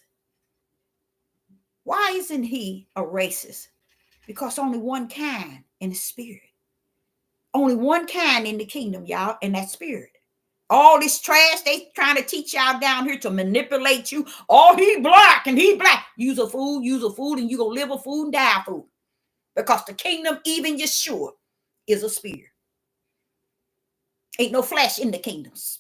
Why isn't he a racist? Because only one kind in the spirit. Only one kind in the kingdom, y'all, and that spirit. All this trash they trying to teach y'all down here to manipulate you. Oh, he black and he black. Use a fool, and you gonna live a fool and die a fool. Because the kingdom, even Yeshua, is a spirit. Ain't no flesh in the kingdoms.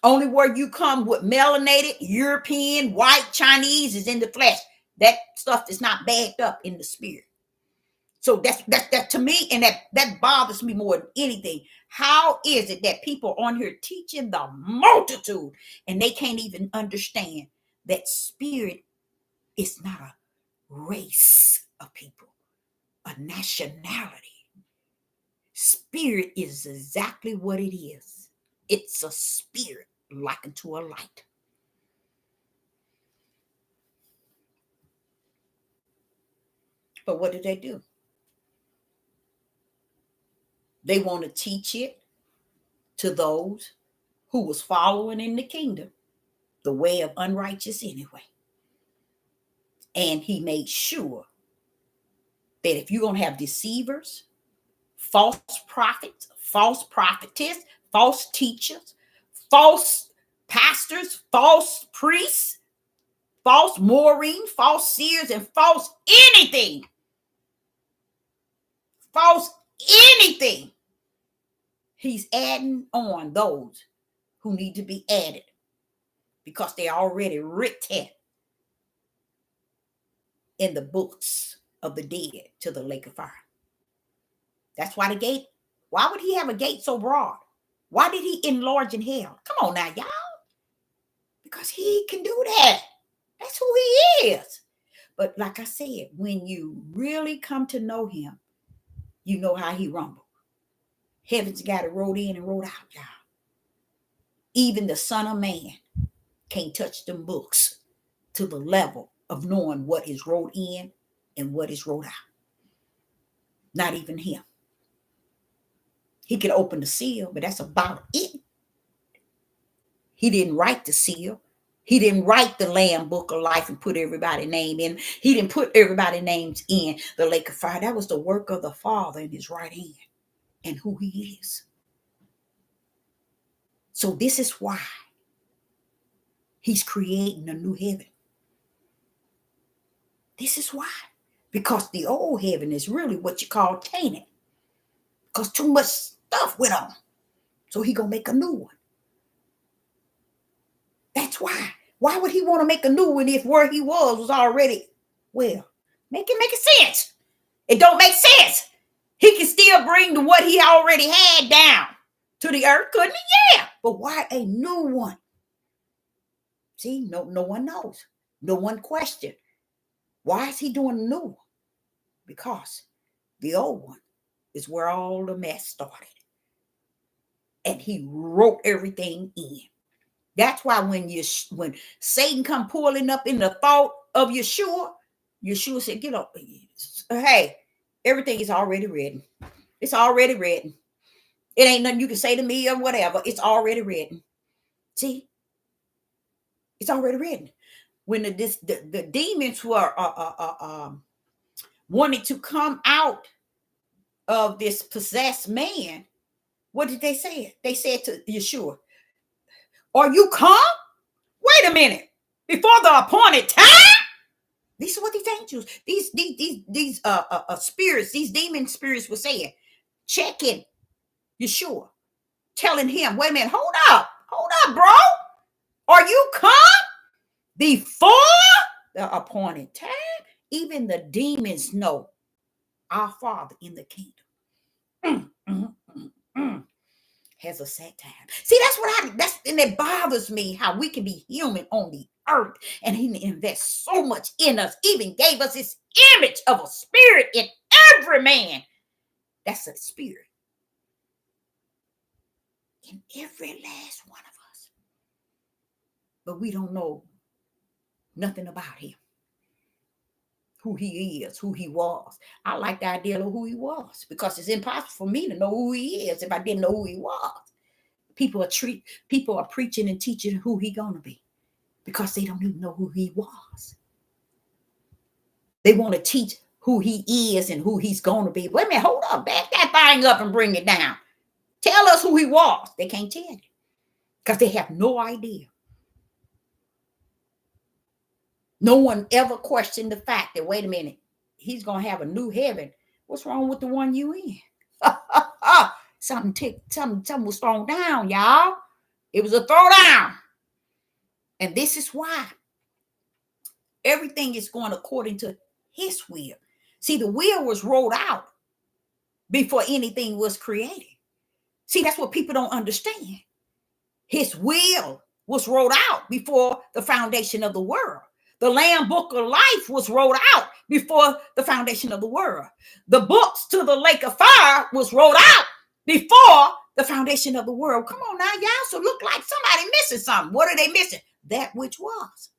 Only where you come with melanated, European, white, Chinese is in the flesh. That stuff is not backed up in the spirit. So that to me, and that bothers me more than anything. How is it that people on here teaching the multitude and they can't even understand that spirit is not a race of people, a nationality? Spirit is exactly what it is. It's a spirit likened to a light. But what do? They want to teach it to those who was following in the kingdom the way of unrighteous anyway. And he made sure that if you're going to have deceivers, false prophets, false prophetess, false teachers, false pastors, false priests, false Maureen, false seers, and false anything, he's adding on those who need to be added because they're already written in the books of the dead to the lake of fire. That's why why would he have a gate so broad? Why did he enlarge in hell? Come on now, y'all. Because he can do that. That's who he is. But like I said, when you really come to know him, you know how he rumbled. Heaven's got it rolled in and rolled out, y'all. Even the Son of Man can't touch them books to the level of knowing what is rolled in and what is rolled out. Not even him. He could open the seal, but that's about it. He didn't write the seal. He didn't write the Lamb Book of Life and put everybody's name in. He didn't put everybody's names in the lake of fire. That was the work of the Father in his right hand and who he is. So this is why he's creating a new heaven. This is why. Because the old heaven is really what you call tainted. Because too much stuff went on. So he gonna make a new one. That's why. Why would he want to make a new one if where he was already, well, make sense. It don't make sense. He can still bring what he already had down to the earth, couldn't he? Yeah. But why a new one? See, no one knows. No one questioned. Why is he doing a new one? Because the old one is where all the mess started. and he wrote everything in. That's why when Satan come pulling up in the thought of Yeshua, Yeshua said, get up. Hey, everything is already written. It's already written. It ain't nothing you can say to me or whatever. It's already written. See, it's already written. When the demons were wanting to come out of this possessed man, what did they say? They said to Yeshua, "Are you come? Wait a minute. Before the appointed time." These are what these angels, these spirits, these demon spirits were saying, checking Yeshua, telling him, "Wait a minute, hold up, bro. Are you come before the appointed time?" Even the demons know our Father in the kingdom has a set time. See, and it bothers me how we can be human on the earth, and he invests so much in us, even gave us this image of a spirit in every man. That's a spirit in every last one of us. But we don't know nothing about him, who he is, who he was. I like the idea of who he was, because it's impossible for me to know who he is if I didn't know who he was. People are preaching and teaching who he gonna be, because they don't even know who he was. They want to teach who he is and who he's gonna be. Wait a minute, hold up, back that thing up and bring it down. Tell us who he was. They can't tell you, because they have no idea. No one ever questioned the fact that, wait a minute, he's gonna have a new heaven. What's wrong with the one you in? Something was thrown down, y'all. It was a throwdown. And this is why everything is going according to his will. See, the will was rolled out before anything was created. See, that's what people don't understand. His will was rolled out before the foundation of the world. The Lamb Book of Life was rolled out before the foundation of the world. The books to the lake of fire was rolled out before the foundation of the world. Come on now, y'all. So look like somebody missing something. What are they missing? That which was.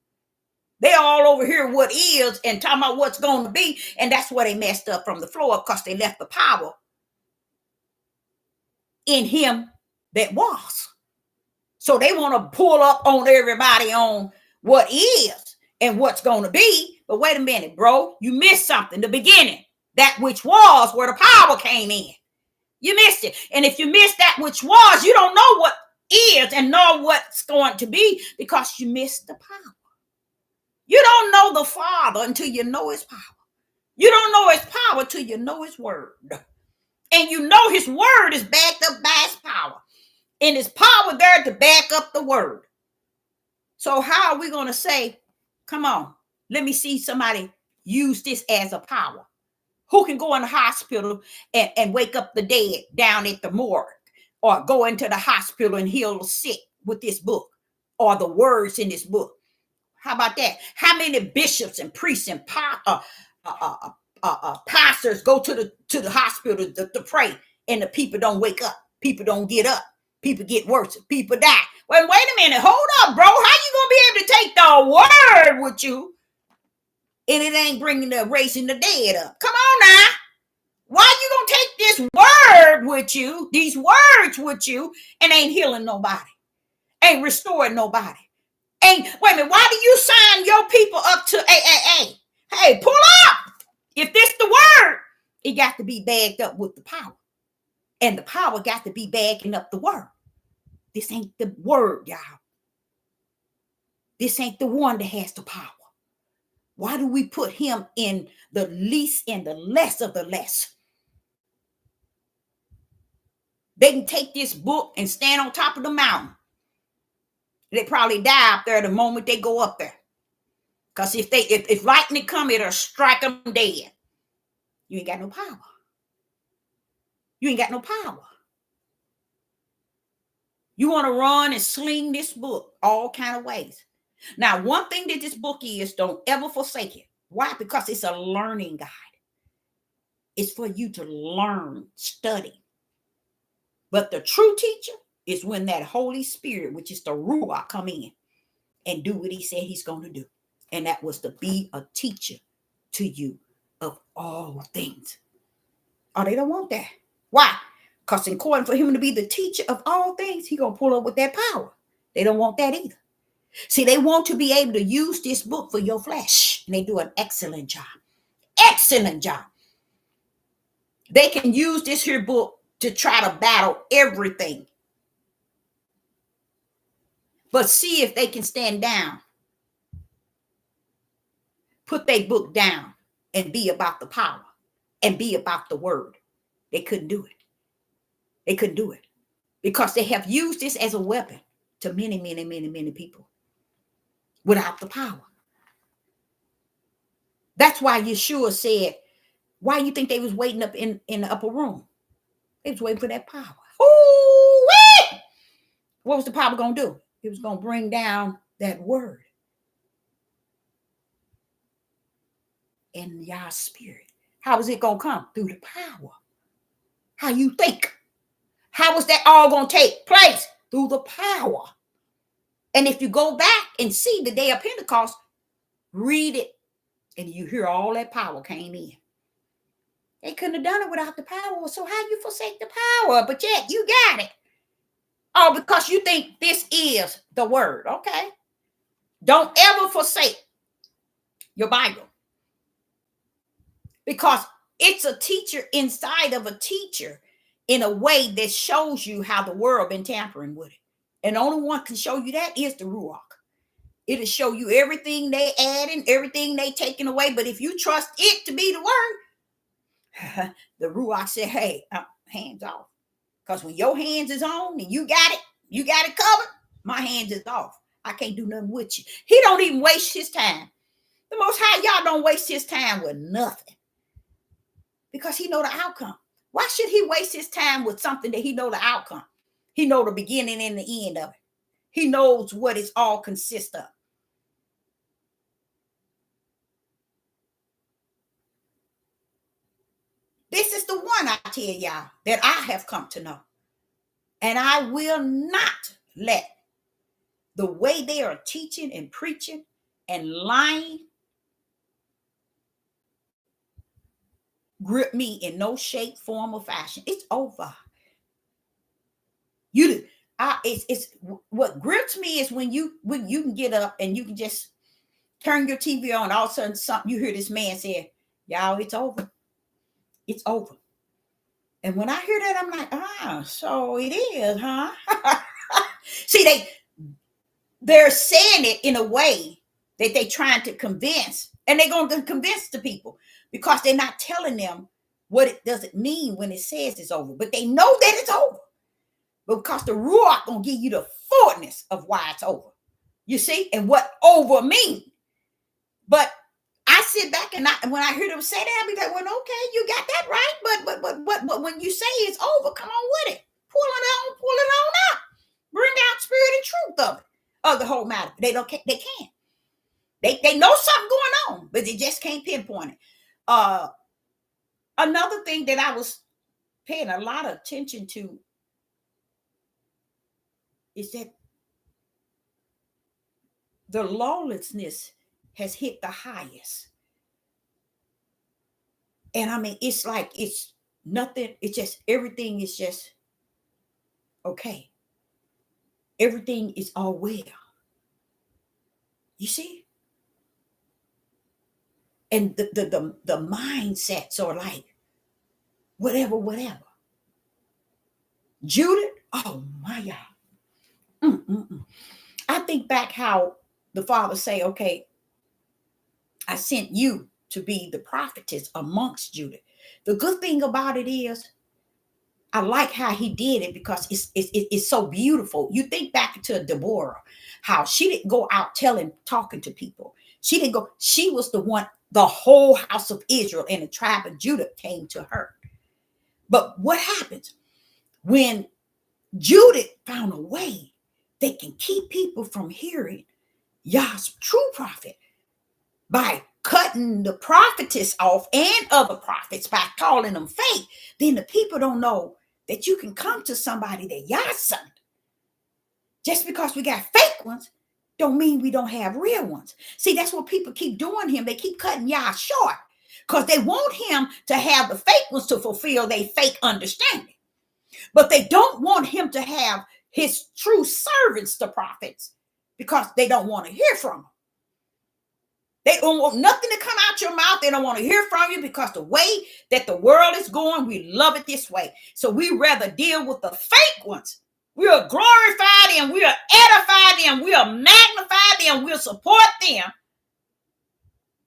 They all over here what is and talking about what's going to be. And that's where they messed up from the floor, because they left the power in him that was. So they want to pull up on everybody on what is and what's going to be. But wait a minute, bro. You missed something. The beginning. That which was, where the power came in. You missed it. And if you missed that which was, you don't know what is and know what's going to be, because you missed the power. You don't know the Father until you know his power. You don't know his power until you know his word. And you know his word is backed up by his power. And his power there to back up the word. So how are we going to say, come on, let me see somebody use this as a power? Who can go in the hospital and wake up the dead down at the morgue, or go into the hospital and heal the sick with this book or the words in this book? How about that? How many bishops and priests and pastors go to the hospital to pray, and the people don't wake up? People don't get up. People get worse. People die. Well, wait a minute. Hold up, bro. How you going to be able to take the word with you, and it ain't bringing the raising the dead up? Come on now. Why you going to take this word with you, these words with you, and ain't healing nobody? Ain't restoring nobody? Wait a minute, why do you sign your people up to AAA? Hey, pull up. If this the word, it got to be bagged up with the power. And the power got to be bagging up the word. This ain't the word, y'all. This ain't the one that has the power. Why do we put him in the least and the less of the less? They can take this book and stand on top of the mountain. They probably die up there the moment they go up there. Because if lightning come, it'll strike them dead. You ain't got no power. You ain't got no power. You want to run and sling this book all kind of ways. Now, one thing that this book is, don't ever forsake it. Why? Because it's a learning guide. It's for you to learn, study. But the true teacher is when that Holy Spirit, which is the Ruach, come in and do what he said he's going to do. And that was to be a teacher to you of all things. Oh, they don't want that. Why? Because in order for him to be the teacher of all things, he's going to pull up with that power. They don't want that either. See, they want to be able to use this book for your flesh. And they do an excellent job. Excellent job. They can use this here book to try to battle everything. But see if they can stand down, put their book down, and be about the power and be about the word. They couldn't do it. They couldn't do it because they have used this as a weapon to many, many, many, many people without the power. That's why Yeshua said, why you think they was waiting up in the upper room? They was waiting for that power. Ooh-wee! What was the power going to do? It was going to bring down that word in your spirit. How is it going to come? Through the power. How you think. How is that all going to take place? Through the power. And if you go back and see the day of Pentecost, read it, and you hear all that power came in. They couldn't have done it without the power. So how you forsake the power? But yet you got it. Oh, because you think this is the word. Okay. Don't ever forsake your Bible. Because it's a teacher inside of a teacher in a way that shows you how the world been tampering with it. And the only one can show you that is the Ruach. It'll show you everything they adding, everything they taking away. But if you trust it to be the word, the Ruach said, hey, hands off. Because when your hands is on and you got it covered, my hands is off. I can't do nothing with you. He don't even waste his time. The Most High, y'all don't waste his time with nothing. Because he know the outcome. Why should he waste his time with something that he know the outcome? He know the beginning and the end of it. He knows what it's all consists of. This is the one I tell y'all that I have come to know. And I will not let the way they are teaching and preaching and lying grip me in no shape, form, or fashion. It's over. It's what grips me is when you can get up and you can just turn your TV on. All of a sudden, something you hear this man say, "Y'all, it's over. It's over." And when I hear that, I'm like, so it is, huh? See, they're saying it in a way that they're trying to convince, and they're going to convince the people because they're not telling them what it doesn't mean when it says it's over. But they know that it's over. Because the Ruach gonna give you the fullness of why it's over. You see, and what over means. But I sit back and when I hear them say that, I be like, well, okay, you got that right. But when you say it's over, come on with it. Pull it on up. Bring out spirit and truth of the whole matter. They can't. They know something going on, but they just can't pinpoint it. Another thing that I was paying a lot of attention to is that the lawlessness has hit the highest. And I mean, it's like it's nothing. It's just everything is just okay. Everything is all well. You see? And the mindsets are like, whatever. Judith, oh my God. I think back how the father say, okay, I sent you to be the prophetess amongst Judah. The good thing about it is, I like how he did it because it's so beautiful. You think back to Deborah, how she didn't go out talking to people. She didn't go, she was the one, the whole house of Israel and the tribe of Judah came to her. But what happens when Judah found a way they can keep people from hearing Yah's true prophet by cutting the prophetess off and other prophets by calling them fake, then the people don't know that you can come to somebody that Yah sent Just because we got fake ones, don't mean we don't have real ones. See, that's what people keep doing him. They keep cutting Yah short because they want him to have the fake ones to fulfill their fake understanding. But they don't want him to have his true servants, the prophets, because they don't want to hear from them. They don't want nothing to come out your mouth. They don't want to hear from you because the way that the world is going, we love it this way. So we rather deal with the fake ones. We'll glorify them. We'll edify them. We'll magnify them. We'll support them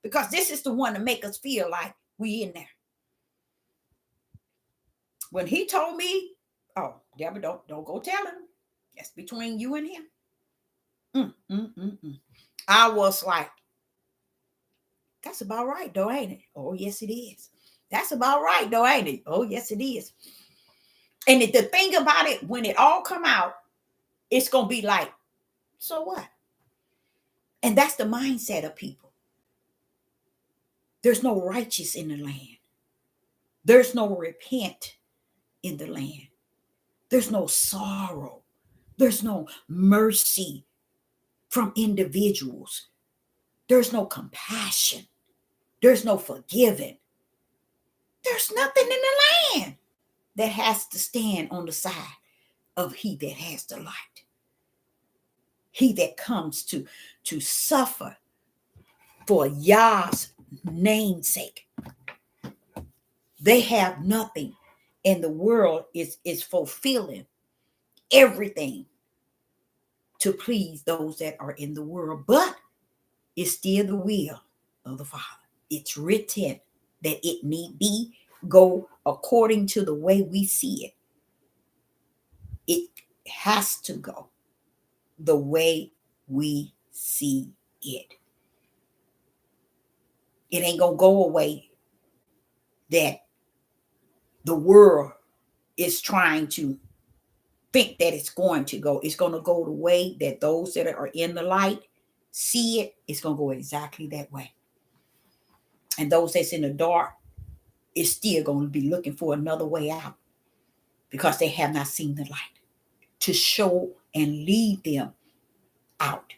because this is the one to make us feel like we in there. When he told me, oh, Deborah, don't go tell him. That's between you and him. I was like, that's about right, though, ain't it? Oh, yes, it is. That's about right, though, ain't it? Oh, yes, it is. And the thing about it, when it all come out, it's going to be like, so what? And that's the mindset of people. There's no righteous in the land. There's no repent in the land. There's no sorrow. There's no mercy from individuals. There's no compassion. There's no forgiving. There's nothing in the land that has to stand on the side of he that has the light. He that comes to suffer for Yah's namesake. They have nothing, and the world is fulfilling everything to please those that are in the world, but it's still the will of the Father. It's written that it need be go according to the way we see it. It has to go the way we see it. It ain't gonna go away that the world is trying to think that it's going to go. It's going to go the way that those that are in the light see it. It's going to go exactly that way. And those that's in the dark is still going to be looking for another way out because they have not seen the light to show and lead them out.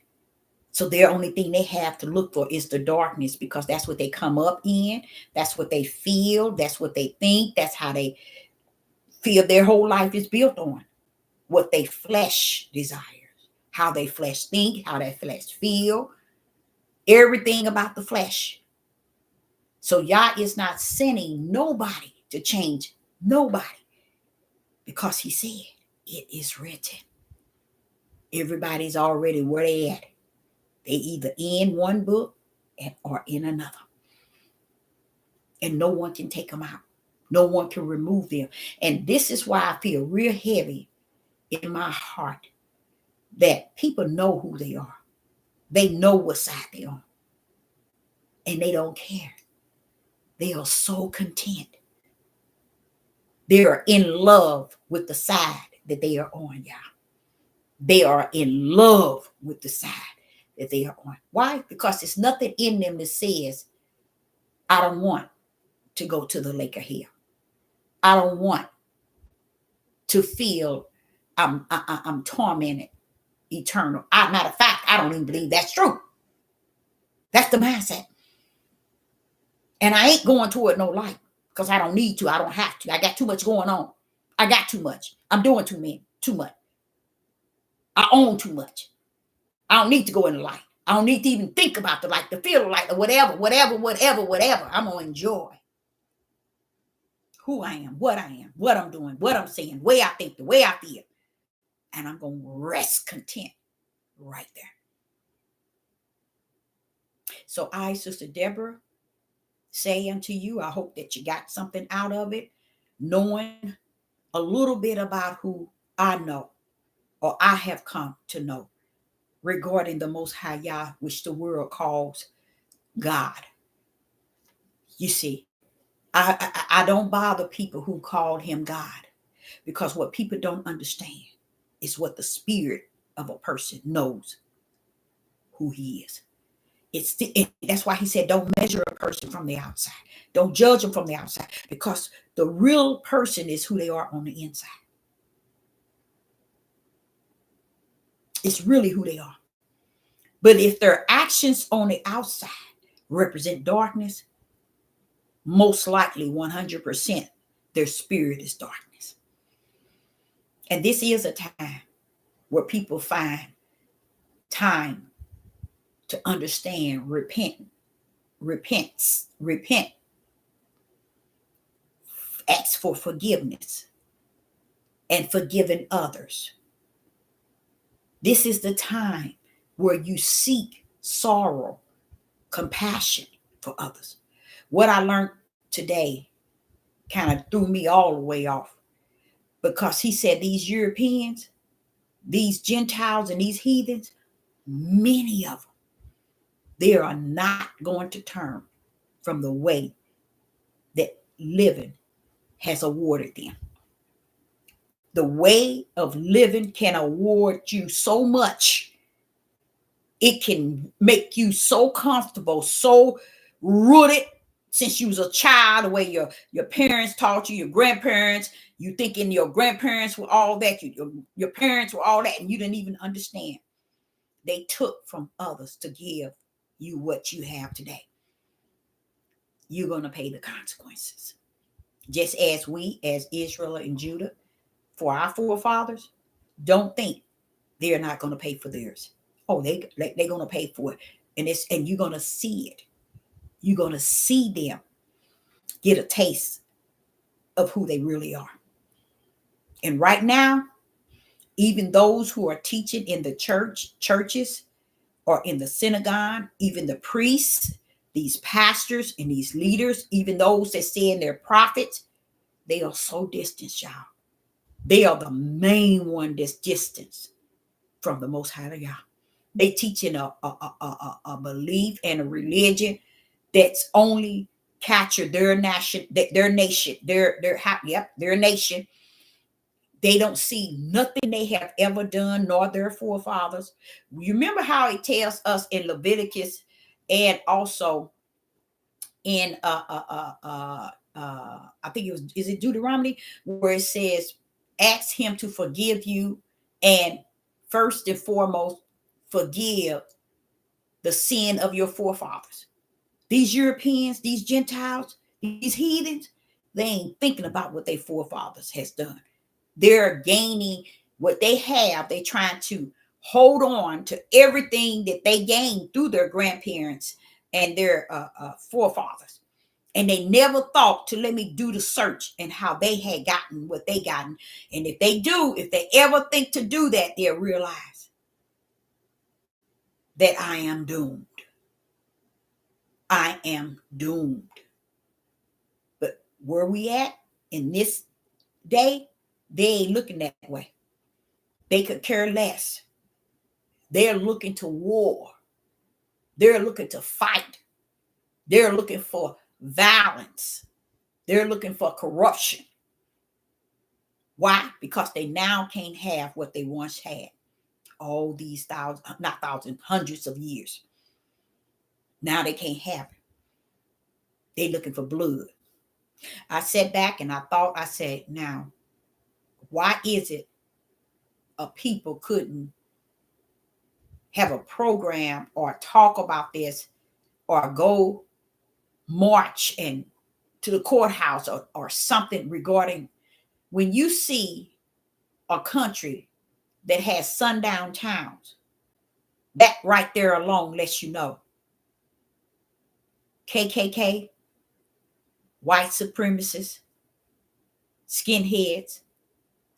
So their only thing they have to look for is the darkness because that's what they come up in. That's what they feel. That's what they think. That's how they feel their whole life is built on. What they flesh desires, how they flesh think, how their flesh feel, everything about the flesh. So Yah is not sending nobody to change nobody because he said it is written. Everybody's already where they at. They either in one book or in another. And no one can take them out. No one can remove them. And this is why I feel real heavy in my heart that people know who they are. They know what side they're on. And they don't care. They are so content. They are in love with the side that they are on, y'all. They are in love with the side that they are on. Why? Because there's nothing in them that says, I don't want to go to the lake of hell. I don't want to feel I'm tormented eternal. Matter of fact, I don't even believe that's true. That's the mindset. And I ain't going toward no light because I don't need to. I don't have to. I got too much going on. I got too much. I'm doing too much. I own too much. I don't need to go in the light. I don't need to even think about the light, to feel the light, or whatever. I'm going to enjoy who I am, what I'm doing, what I'm saying, the way I think, the way I feel. And I'm going to rest content right there. So I, Sister Deborah, say unto you, I hope that you got something out of it, knowing a little bit about who I know or I have come to know regarding the Most High Yah, which the world calls God. You see, I don't bother people who called him God because what people don't understand is what the spirit of a person knows who he is. That's why he said, don't measure a person from the outside. Don't judge them from the outside because the real person is who they are on the inside. It's really who they are. But if their actions on the outside represent darkness, most likely 100% their spirit is darkness. And this is a time where people find time to understand, repent, ask for forgiveness, and forgiving others. This is the time where you seek sorrow, compassion for others. What I learned today kind of threw me all the way off, because he said these Europeans, these Gentiles, and these heathens, many of them, they are not going to turn from the way that living has awarded them. The way of living can award you so much. It can make you so comfortable, so rooted since you was a child, the way your parents taught you, your grandparents, you thinking your grandparents were all that, your parents were all that, and you didn't even understand. They took from others to give you what you have today. You're going to pay the consequences. Just as we, as Israel and Judah, for our forefathers, don't think they're not going to pay for theirs. Oh, they're going to pay for it. And you're going to see it. You're going to see them get a taste of who they really are. And right now, even those who are teaching in the churches, or in the synagogue, even the priests, these pastors and these leaders, even those that say they're prophets, they are so distant, y'all. They are the main one that's distant from the Most High Yah. They teaching a belief and a religion that's only captured their nation, their nation. They don't see nothing they have ever done, nor their forefathers. You remember how it tells us in Leviticus, and also in I think is it Deuteronomy, where it says, ask him to forgive you, and first and foremost, forgive the sin of your forefathers. These Europeans, these Gentiles, these heathens, they ain't thinking about what their forefathers has done. They're gaining what they have. They're trying to hold on to everything that they gained through their grandparents and their forefathers. And they never thought to let me do the search and how they had gotten what they gotten. And if they ever think to do that, they'll realize that I am doomed. I am doomed. But where we at in this day, they ain't looking that way. They could care less. They're looking to war. They're looking to fight. They're looking for violence. They're looking for corruption. Why? Because they now can't have what they once had. All these hundreds of years. Now they can't have it. They're looking for blood. I sat back and I said, now, why is it a people couldn't have a program or talk about this, or go march and to the courthouse, or something regarding, when you see a country that has sundown towns, that right there alone lets you know KKK, white supremacists, skinheads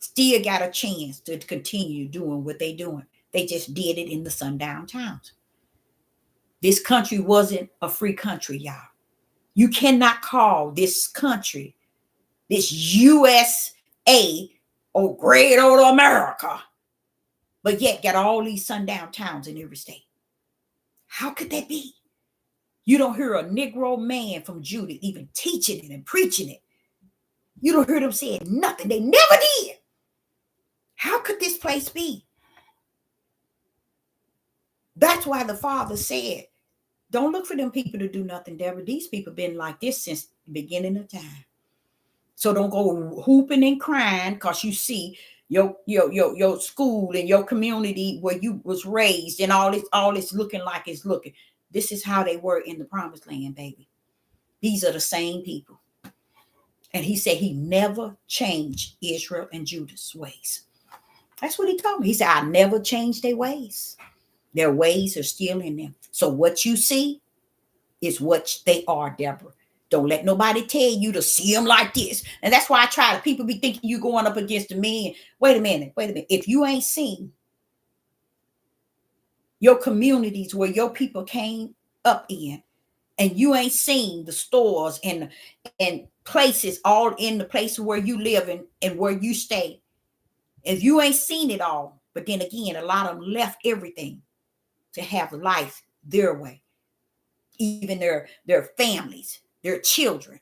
still got a chance to continue doing what they're doing. They just did it in the sundown towns. This country wasn't a free country, y'all. You cannot call this country, this USA, or great old America, but yet got all these sundown towns in every state. How could that be? You don't hear a Negro man from Judah even teaching it and preaching it. You don't hear them saying nothing. They never did. How could this place be? That's why the Father said, don't look for them people to do nothing, Deborah. These people been like this since the beginning of time. So don't go hooping and crying because you see your school and your community where you was raised, and all this looking like it's looking. This is how they were in the promised land, baby. These are the same people. And he said he never changed Israel and Judah's ways. That's what he told me. He said, I never changed their ways. Their ways are still in them. So what you see is what they are, Deborah. Don't let nobody tell you to see them like this. And that's why I try to, people be thinking you going up against the men. Wait a minute. If you ain't seen your communities where your people came up in, and you ain't seen the stores and places all in the place where you live and where you stay, if you ain't seen it all, but then again, a lot of them left everything to have life their way. Even their families, their children,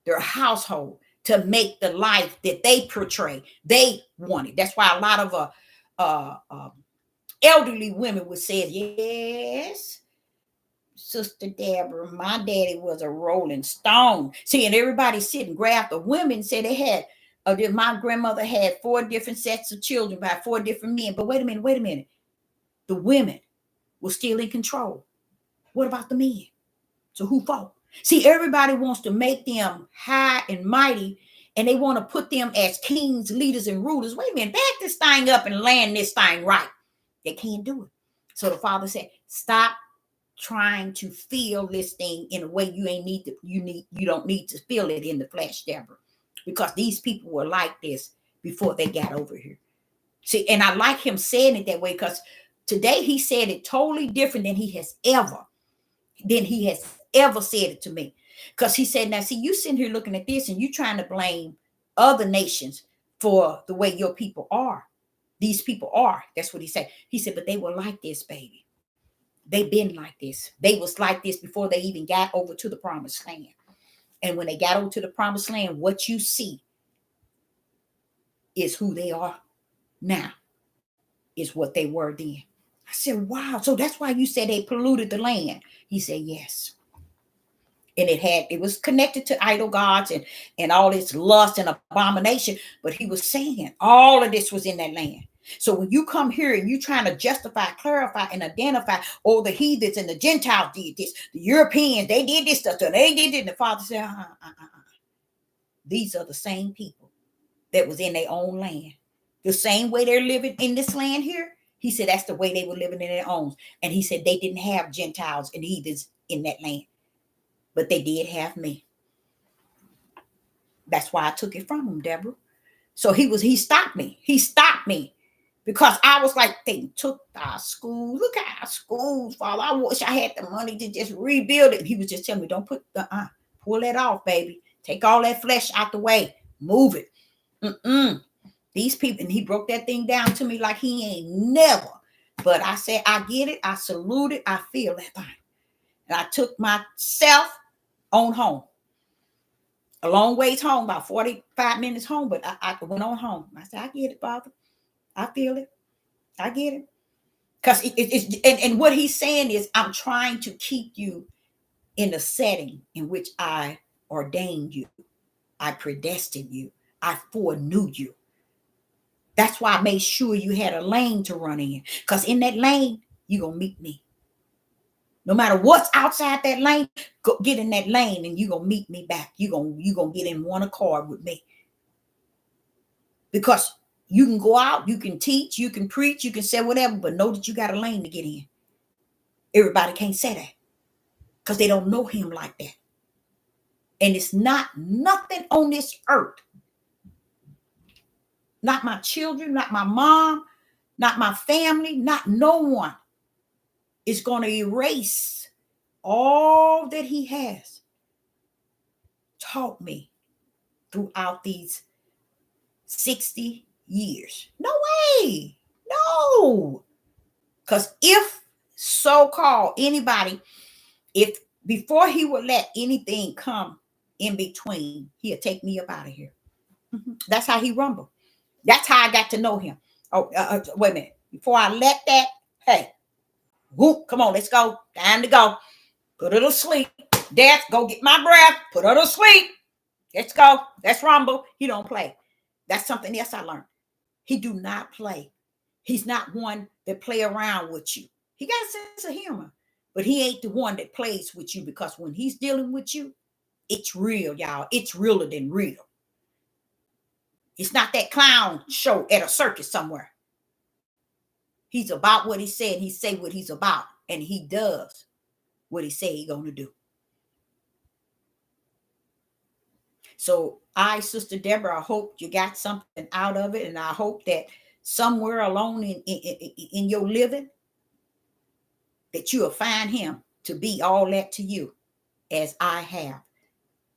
their household, to make the life that they portray, they wanted. That's why a lot of elderly women would say, yes, Sister Deborah, my daddy was a rolling stone. See, and everybody sitting, grabbed. The women said they had, my grandmother had 4 different sets of children by 4 different men. But wait a minute. The women were still in control. What about the men? So who fought? See, everybody wants to make them high and mighty, and they want to put them as kings, leaders, and rulers. Wait a minute, back this thing up and land this thing right. They can't do it. So the Father said, stop trying to feel this thing in a way you don't need to feel it in the flesh, Deborah. Because these people were like this before they got over here. See, and I like him saying it that way, because today he said it totally different than he has ever said it to me. Because he said, now see, you sitting here looking at this and you trying to blame other nations for the way your people are. These people are. That's what he said. He said, but they were like this, baby. They been like this. They was like this before they even got over to the promised land. And when they got over to the promised land, what you see is who they are now, is what they were then. I said, wow. So that's why you said they polluted the land. He said, yes. And it was connected to idol gods and all this lust and abomination. But he was saying all of this was in that land. So when you come here and you trying to justify, clarify, and identify, oh, the heathens and the Gentiles did this, the Europeans, they did this stuff, and they did it. And the Father said, these are the same people that was in their own land. The same way they're living in this land here. He said that's the way they were living in their own. And he said they didn't have Gentiles and heathens in that land. But they did have me. That's why I took it from him, Deborah. So he stopped me. He stopped me. Because I was like, they took our schools. Look at our schools, Father. I wish I had the money to just rebuild it. He was just telling me, don't pull that off, baby. Take all that flesh out the way. Move it. These people, and he broke that thing down to me like he ain't never. But I said, I get it. I salute it. I feel that thing. And I took myself on home. A long ways home, about 45 minutes home, but I went on home. I said, I get it, Father. I feel it. I get it. Because it's what he's saying is, I'm trying to keep you in the setting in which I ordained you. I predestined you. I foreknew you. That's why I made sure you had a lane to run in. Because in that lane, you're going to meet me. No matter what's outside that lane, get in that lane and you're going to meet me back. You're going to get in one accord with me. Because you can go out, you can teach, you can preach, you can say whatever, but know that you got a lane to get in. Everybody can't say that because they don't know him like that. And it's not nothing on this earth. Not my children, not my mom, not my family, not no one is going to erase all that he has taught me throughout these 60 years. No way. No. Because if so-called anybody, if before he would let anything come in between, he'll take me up out of here. That's how he rumbled. That's how I got to know him. Oh, wait a minute. Before I let that, hey, whoop, come on, let's go. Time to go. Put her to sleep. Death, go get my breath. Put her to sleep. Let's go. Let's rumble. He don't play. That's something else I learned. He do not play. He's not one that play around with you. He got a sense of humor, but he ain't the one that plays with you, because when he's dealing with you, it's real, y'all. It's realer than real. It's not that clown show at a circus somewhere. He's about what he said. He say what he's about, and he does what he say he gonna do. So Sister Deborah, I hope you got something out of it, and I hope that somewhere along in your living, that you'll find him to be all that to you, as I have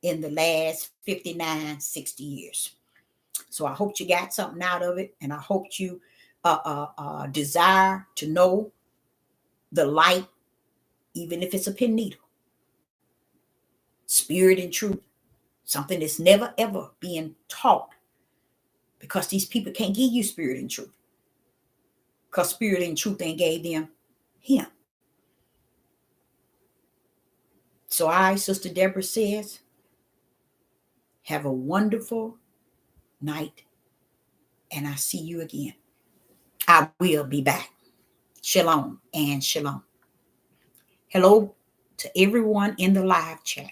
in the last 59, 60 years. So I hope you got something out of it, and I hope you desire to know the light, even if it's a pin needle. Spirit and truth, something that's never ever being taught, because these people can't give you spirit and truth, because spirit and truth ain't gave them him. So Sister Deborah says, have a wonderful night, and I see you again. I will be back. Shalom and shalom. Hello to everyone in the live chat.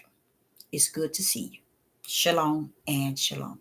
It's good to see you. Shalom and shalom.